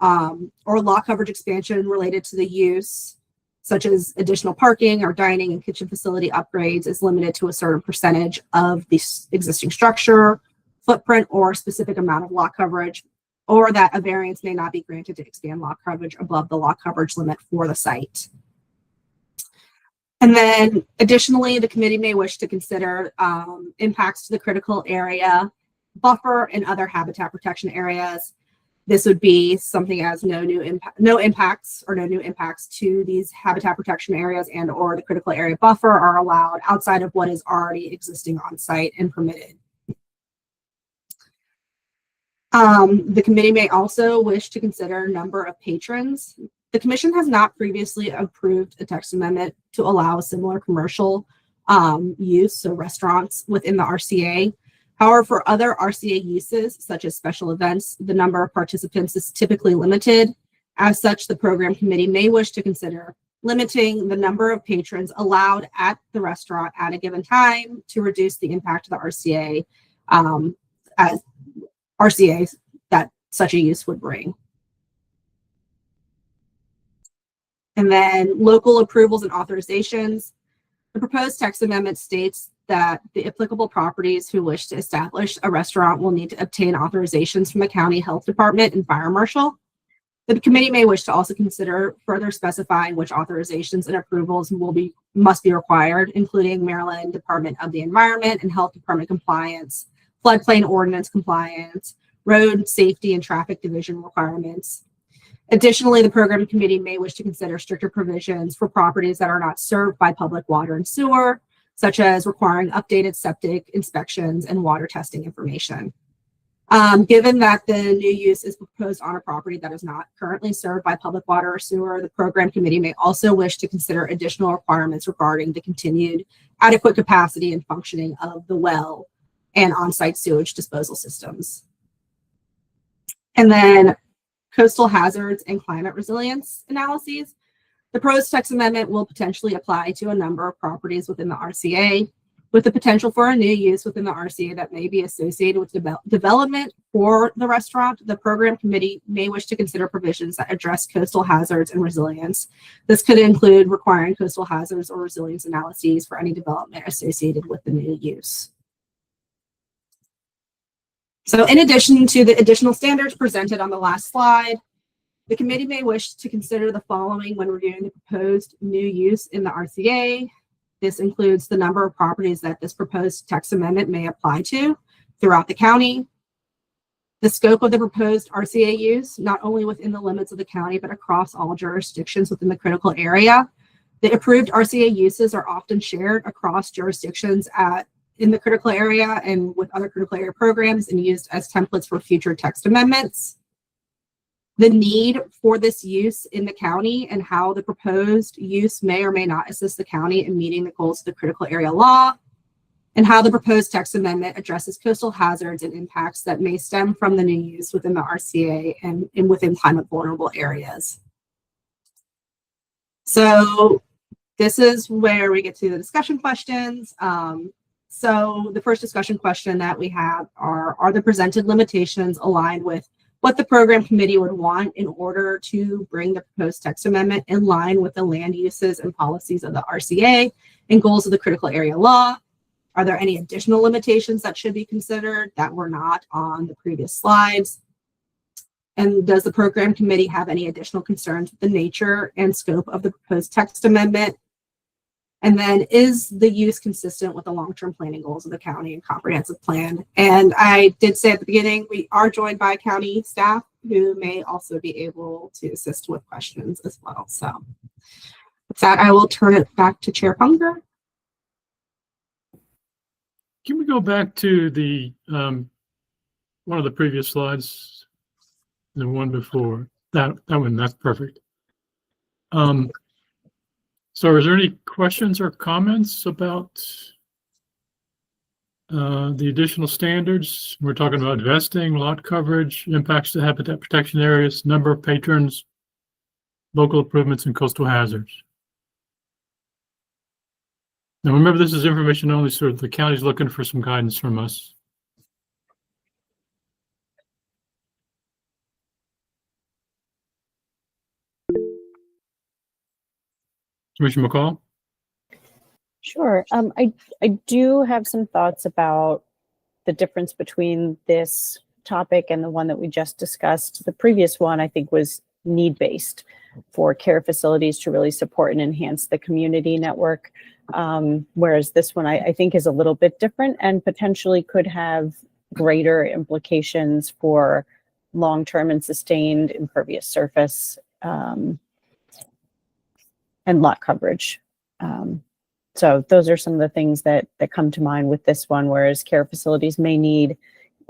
or lot coverage expansion related to the use, such as additional parking or dining and kitchen facility upgrades is limited to a certain percentage of the existing structure, footprint, or specific amount of lot coverage, or that a variance may not be granted to expand lot coverage above the lot coverage limit for the site. And then additionally, the committee may wish to consider impacts to the critical area buffer and other habitat protection areas. This would be something as no new impacts to these habitat protection areas and or the critical area buffer are allowed outside of what is already existing on site and permitted. The committee may also wish to consider number of patrons. The commission has not previously approved a text amendment to allow a similar commercial use, so restaurants within the RCA. However, for other RCA uses, such as special events, the number of participants is typically limited. As such, the program committee may wish to consider limiting the number of patrons allowed at the restaurant at a given time to reduce the impact to the RCA as RCAs that such a use would bring. And then local approvals and authorizations. The proposed text amendment states that the applicable properties who wish to establish a restaurant will need to obtain authorizations from the county health department and fire marshal. The committee may wish to also consider further specifying which authorizations and approvals must be required, including Maryland Department of the Environment and Health Department compliance, floodplain ordinance compliance, road safety and traffic division requirements. Additionally, the program committee may wish to consider stricter provisions for properties that are not served by public water and sewer, such as requiring updated septic inspections and water testing information. Given that the new use is proposed on a property that is not currently served by public water or sewer, the program committee may also wish to consider additional requirements regarding the continued adequate capacity and functioning of the well and on-site sewage disposal systems. And then coastal hazards and climate resilience analyses. The proposed text amendment will potentially apply to a number of properties within the RCA, with the potential for a new use within the RCA that may be associated with development for the restaurant. The program committee may wish to consider provisions that address coastal hazards and resilience. This could include requiring coastal hazards or resilience analyses for any development associated with the new use. So in addition to the additional standards presented on the last slide, the committee may wish to consider the following when reviewing the proposed new use in the RCA. This includes the number of properties that this proposed text amendment may apply to throughout the county, the scope of the proposed RCA use, not only within the limits of the county, but across all jurisdictions within the critical area. The approved RCA uses are often shared across jurisdictions in the critical area and with other critical area programs and used as templates for future text amendments. The need for this use in the county and how the proposed use may or may not assist the county in meeting the goals of the critical area law, and how the proposed text amendment addresses coastal hazards and impacts that may stem from the new use within the RCA and within climate vulnerable areas. So this is where we get to the discussion questions. So the first discussion question that we have are the presented limitations aligned with what the program committee would want in order to bring the proposed text amendment in line with the land uses and policies of the RCA and goals of the critical area law? Are there any additional limitations that should be considered that were not on the previous slides? And does the program committee have any additional concerns with the nature and scope of the proposed text amendment? And then is the use consistent with the long-term planning goals of the county and comprehensive plan? And I did say at the beginning, we are joined by county staff who may also be able to assist with questions as well. So with that, I will turn it back to Chair Punker. Can we go back to the one of the previous slides, the one before that one? That's perfect. So is there any questions or comments about the additional standards? We're talking about vesting, lot coverage, impacts to habitat protection areas, number of patrons, local improvements, and coastal hazards. Now remember, this is information only, so the county's looking for some guidance from us. Commissioner McCall? Sure. I do have some thoughts about the difference between this topic and the one that we just discussed. The previous one, I think, was need-based for care facilities to really support and enhance the community network. Whereas this one, I think, is a little bit different and potentially could have greater implications for long-term and sustained impervious surface and lot coverage. So those are some of the things that come to mind with this one, whereas care facilities may need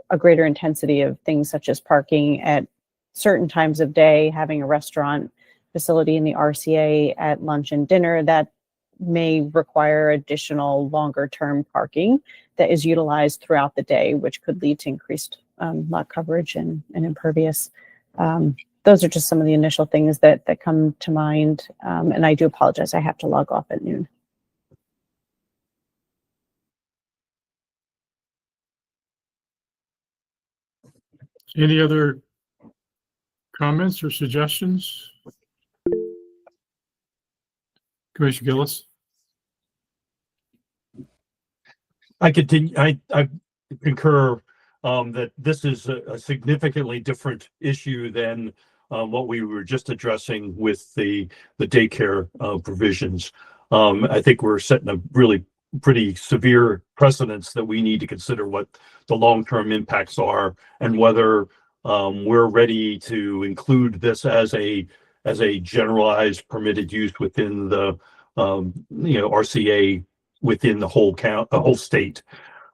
a greater intensity of things such as parking at certain times of day, having a restaurant facility in the RCA at lunch and dinner that may require additional longer-term parking that is utilized throughout the day, which could lead to increased lot coverage and impervious. Those are just some of the initial things that come to mind. And I do apologize, I have to log off at noon. Any other comments or suggestions? Commissioner Gillis? I concur that this is a significantly different issue than what we were just addressing with the daycare provisions. I think we're setting a really pretty severe precedents that we need to consider what the long-term impacts are and whether we're ready to include this as a generalized permitted use within the RCA within the whole state.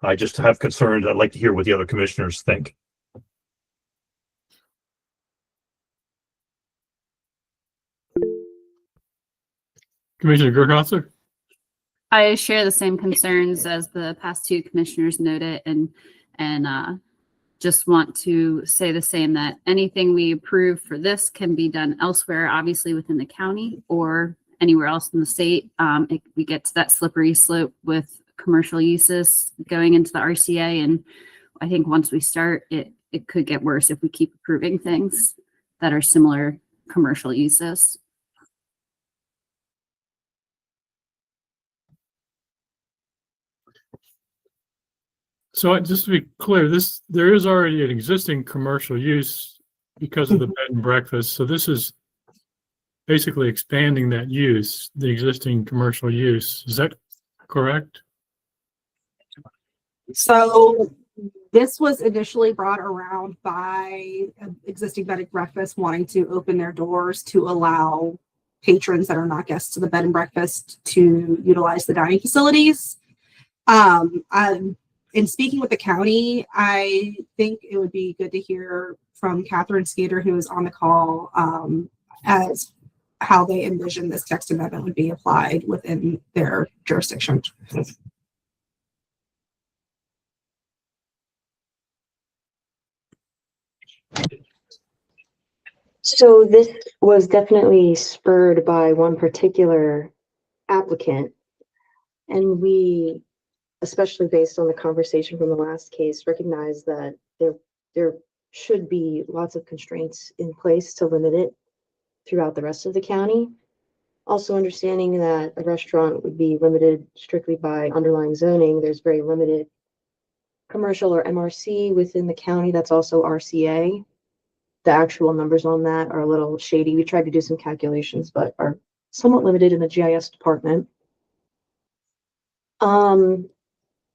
I just have concerns. I'd like to hear what the other commissioners think. Commissioner Gerhoffer? I share the same concerns as the past two commissioners noted, and just want to say the same, that anything we approve for this can be done elsewhere, obviously within the county or anywhere else in the state. We get to that slippery slope with commercial uses going into the RCA, and I think once we start, it could get worse if we keep approving things that are similar commercial uses. So just to be clear, there is already an existing commercial use because of the bed and breakfast. So this is basically expanding that use, the existing commercial use. Is that correct? So this was initially brought around by existing bed and breakfast wanting to open their doors to allow patrons that are not guests of the bed and breakfast to utilize the dining facilities. In speaking with the county, I think it would be good to hear from Catherine Skeeter, who is on the call, as how they envision this text amendment would be applied within their jurisdiction. So this was definitely spurred by one particular applicant, and we, especially based on the conversation from the last case, recognize that there should be lots of constraints in place to limit it throughout the rest of the county. Also understanding that a restaurant would be limited strictly by underlying zoning, there's very limited commercial or MRC within the county that's also RCA. The actual numbers on that are a little shady. We tried to do some calculations, but are somewhat limited in the GIS department.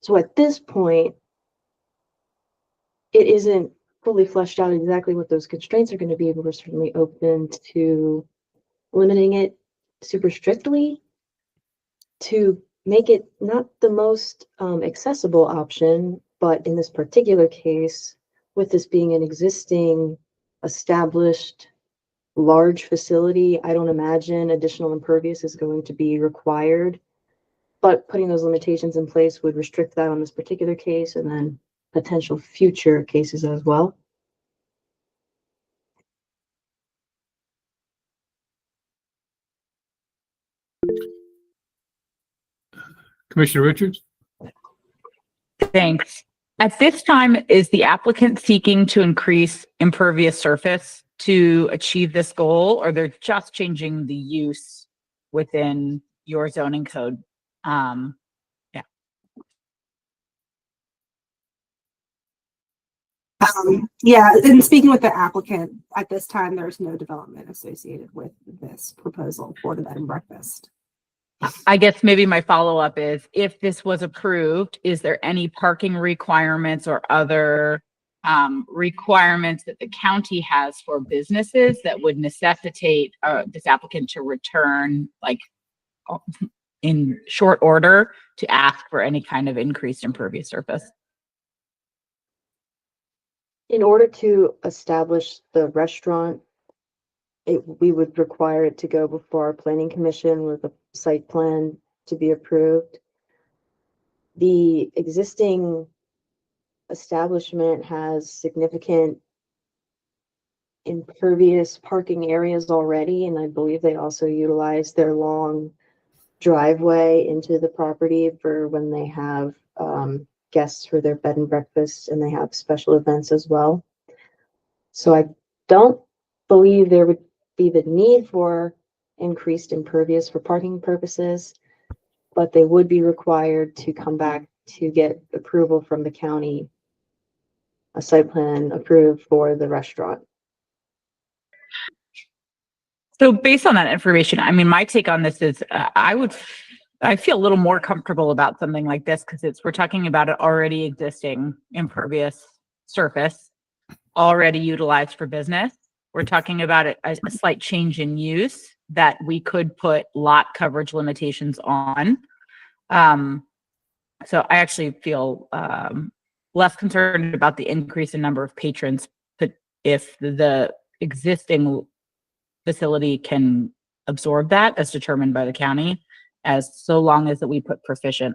So at this point, it isn't fully fleshed out exactly what those constraints are going to be, but we're certainly open to limiting it super strictly to make it not the most accessible option, but in this particular case, with this being an existing established large facility, I don't imagine additional impervious is going to be required. But putting those limitations in place would restrict that on this particular case and then potential future cases as well. Commissioner Richards? Thanks. At this time, is the applicant seeking to increase impervious surface to achieve this goal, or they're just changing the use within your zoning code? Yeah, in speaking with the applicant, at this time, there's no development associated with this proposal for the bed and breakfast. I guess maybe my follow-up is, if this was approved, is there any parking requirements or other requirements that the county has for businesses that would necessitate this applicant to return, like in short order, to ask for any kind of increased impervious surface? In order to establish the restaurant, we would require it to go before our planning commission with a site plan to be approved. The existing establishment has significant impervious parking areas already, and I believe they also utilize their long driveway into the property for when they have guests for their bed and breakfast, and they have special events as well. So I don't believe there would be the need for increased impervious for parking purposes, but they would be required to come back to get approval from the county, a site plan approved for the restaurant. So based on that information, I mean, my take on this is I feel a little more comfortable about something like this because we're talking about an already existing impervious surface, already utilized for business. We're talking about a slight change in use that we could put lot coverage limitations on. So I actually feel less concerned about the increase in number of patrons, but if the existing facility can absorb that as determined by the county, as so long as that we put proficient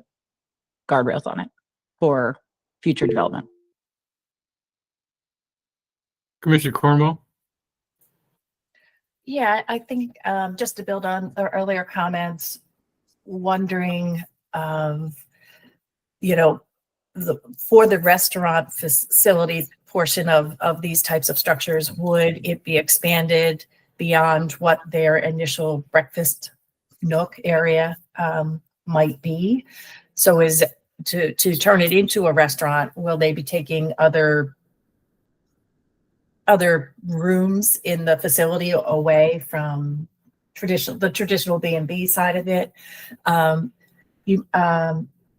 guardrails on it for future development. Commissioner Cornwall? Yeah, I think just to build on the earlier comments, wondering for the restaurant facility portion of these types of structures, would it be expanded beyond what their initial breakfast nook area might be? So is to turn it into a restaurant, will they be taking other rooms in the facility away from the traditional B&B side of it?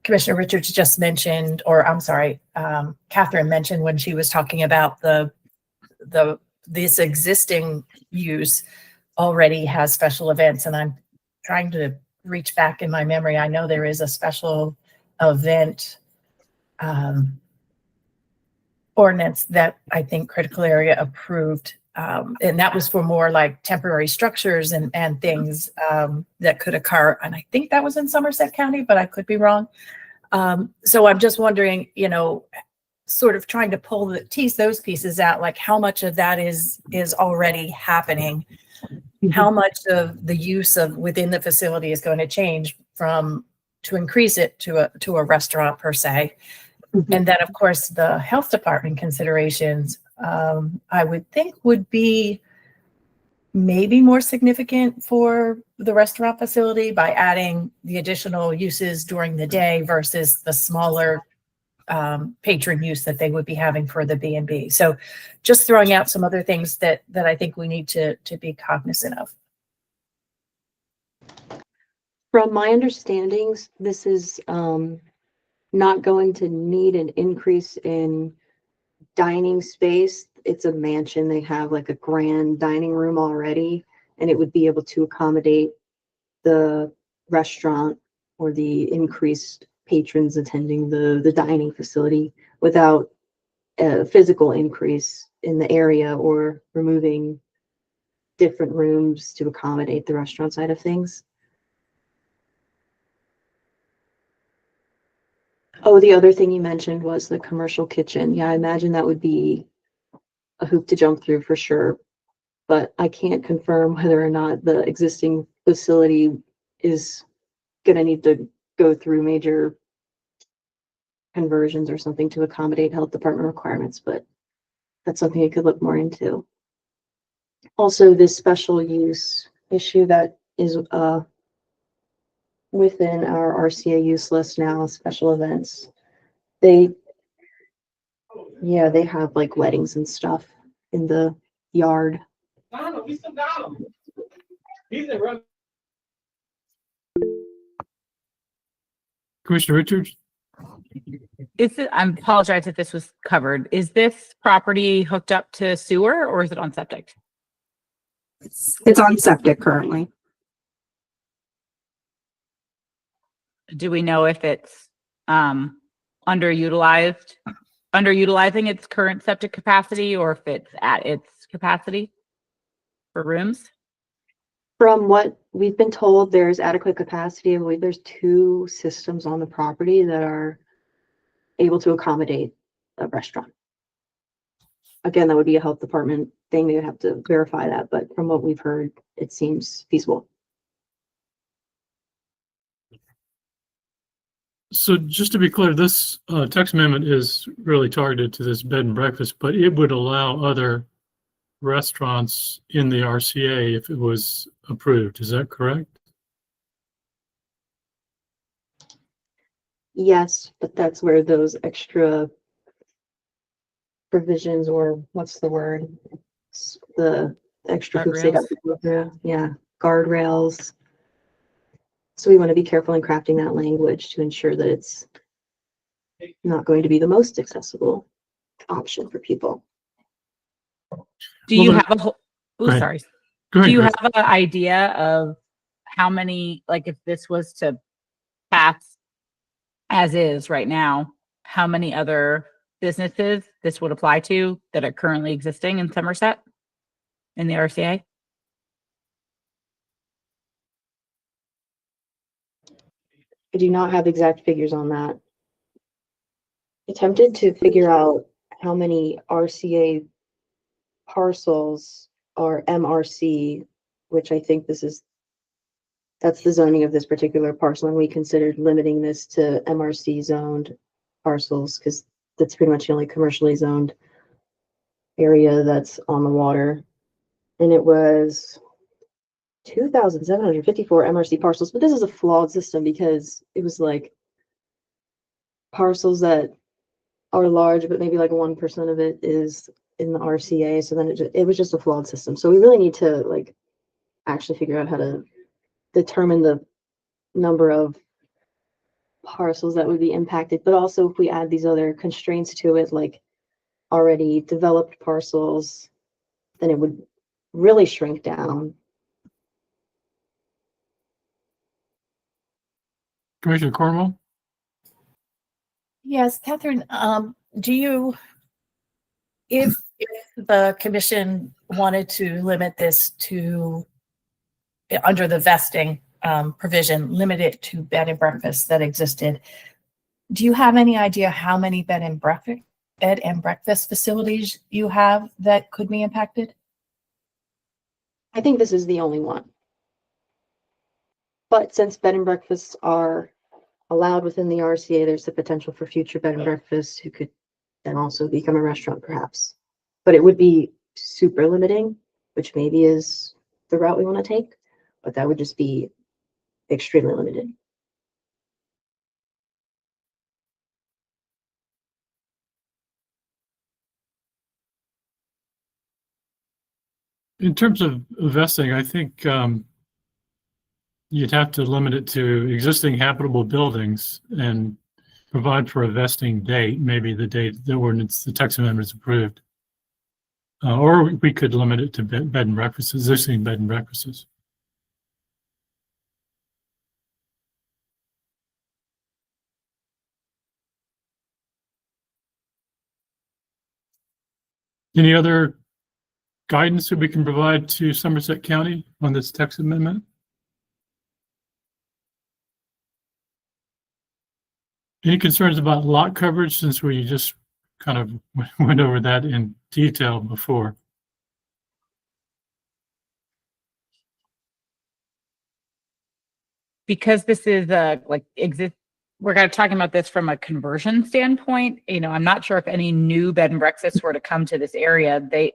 Commissioner Richards just mentioned, or I'm sorry, Catherine mentioned when she was talking about this existing use already has special events, and I'm trying to reach back in my memory. I know there is a special event ordinance that I think critical area approved, and that was for more like temporary structures and things that could occur. And I think that was in Somerset County, but I could be wrong. So I'm just wondering, sort of trying to tease those pieces out, like how much of that is already happening, how much of the use of within the facility is going to change to increase it to a restaurant per se. And then, of course, the health department considerations, I would think would be maybe more significant for the restaurant facility by adding the additional uses during the day versus the smaller patron use that they would be having for the B&B. So just throwing out some other things that I think we need to be cognizant of. From my understandings, this is not going to need an increase in dining space. It's a mansion. They have like a grand dining room already, and it would be able to accommodate the restaurant or the increased patrons attending the dining facility without a physical increase in the area or removing different rooms to accommodate the restaurant side of things. Oh, the other thing you mentioned was the commercial kitchen. Yeah, I imagine that would be a hoop to jump through for sure, but I can't confirm whether or not the existing facility is going to need to go through major conversions or something to accommodate health department requirements, but that's something you could look more into. Also, this special use issue that is within our RCA use list now, special events. They have like weddings and stuff in the yard. Commissioner Richards? I apologize if this was covered. Is this property hooked up to sewer or is it on septic? It's on septic currently. Do we know if it's underutilizing its current septic capacity or if it's at its capacity for rooms? From what we've been told, there's adequate capacity. I believe there's 2 systems on the property that are able to accommodate a restaurant. Again, that would be a health department thing. They would have to verify that, but from what we've heard, it seems feasible. So just to be clear, this text amendment is really targeted to this bed and breakfast, but it would allow other restaurants in the RCA if it was approved. Is that correct? Yes, but that's where those extra provisions, or what's the word? The extra hoops they have to go through. Yeah, guardrails. So we want to be careful in crafting that language to ensure that it's not going to be the most accessible option for people. Do you have a whole, Go ahead. sorry. Go ahead, Do you Chris. have an idea of how many, like if this was to pass as is right now, how many other businesses this would apply to that are currently existing in Somerset in the RCA? I do not have exact figures on that. Attempted to figure out how many RCA parcels are MRC, which I think that's the zoning of this particular parcel, and we considered limiting this to MRC zoned parcels because that's pretty much the only commercially zoned area that's on the water. And it was 2,754 MRC parcels, but this is a flawed system because it was like parcels that are large, but maybe like 1% of it is in the RCA. So then it was just a flawed system. So we really need to like actually figure out how to determine the number of parcels that would be impacted. But also if we add these other constraints to it, like already developed parcels, then it would really shrink down. Commissioner Cornwall? Yes, Catherine, do you, if the commission wanted to limit this to, under the vesting provision, limit it to bed and breakfast that existed, do you have any idea how many bed and breakfast facilities you have that could be impacted? I think this is the only one. But since bed and breakfasts are allowed within the RCA, there's the potential for future bed and breakfasts who could then also become a restaurant perhaps. But it would be super limiting, which maybe is the route we want to take, but that would just be extremely limited. In terms of vesting, I think you'd have to limit it to existing habitable buildings and provide for a vesting date, maybe the date the ordinance, the text amendment is approved. Or we could limit it to bed and breakfasts, existing bed and breakfasts. Any other guidance that we can provide to Somerset County on this text amendment? Any concerns about lot coverage, since we just kind of went over that in detail before? Because this is we're kind of talking about this from a conversion standpoint. I'm not sure if any new bed and breakfasts were to come to this area, they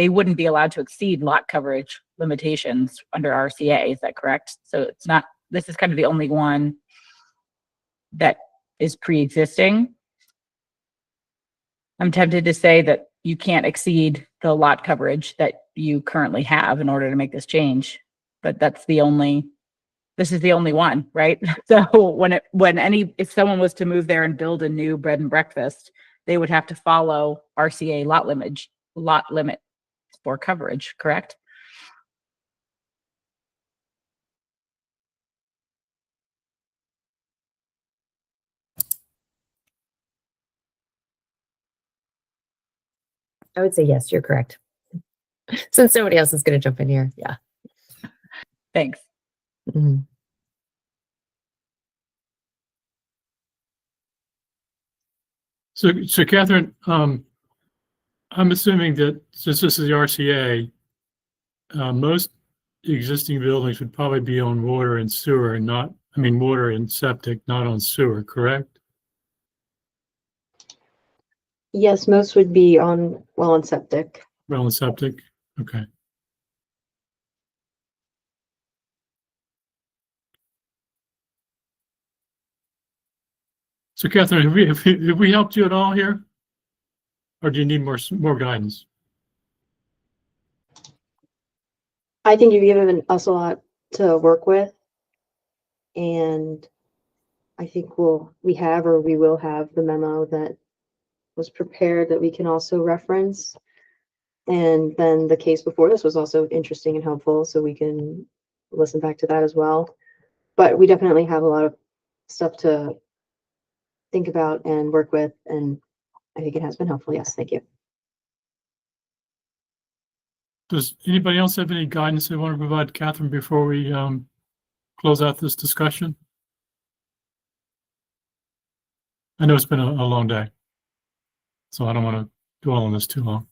wouldn't be allowed to exceed lot coverage limitations under RCA. Is that correct? So this is kind of the only one that is pre-existing. I'm tempted to say that you can't exceed the lot coverage that you currently have in order to make this change, but that's the only this is the only one, right? So if someone was to move there and build a new bread and breakfast, they would have to follow RCA lot limit for coverage, correct? I would say yes, you're correct. Since nobody else is going to jump in here. Yeah. Thanks. Mhm. So Catherine, I'm assuming that since this is the RCA, most existing buildings would probably be on water and sewer and not, I mean, water and septic, not on sewer, correct? Yes, most would be on well and septic. Well, and septic, okay. So Catherine, have we helped you at all here? Or do you need more guidance? I think you've given us a lot to work with. And I think we will have the memo that was prepared that we can also reference. And then the case before this was also interesting and helpful, so we can listen back to that as well. But we definitely have a lot of stuff to think about and work with, and I think it has been helpful. Yes, thank you. Does anybody else have any guidance they want to provide Catherine before we close out this discussion? I know it's been a long day, so I don't want to dwell on this too long.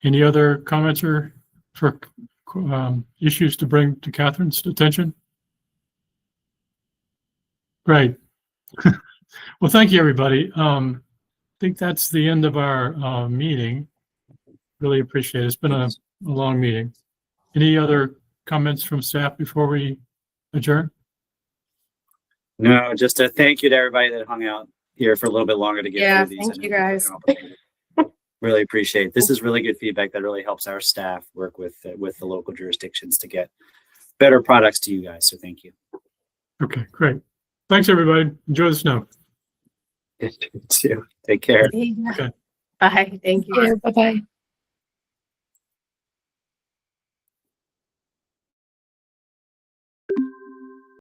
Any other comments or for issues to bring to Catherine's attention? Great. Well, thank you, everybody. I think that's the end of our meeting. Really appreciate it. It's been a long meeting. Any other comments from staff before we adjourn? No, just a thank you to everybody that hung out here for a little bit longer to get through these. Thank you guys. Really appreciate it. This is really good feedback that really helps our staff work with the local jurisdictions to get better products to you guys. So thank you. Okay, great. Thanks, everybody. Enjoy the snow. You too. Take care. Okay. Bye. Thank you. Bye-bye.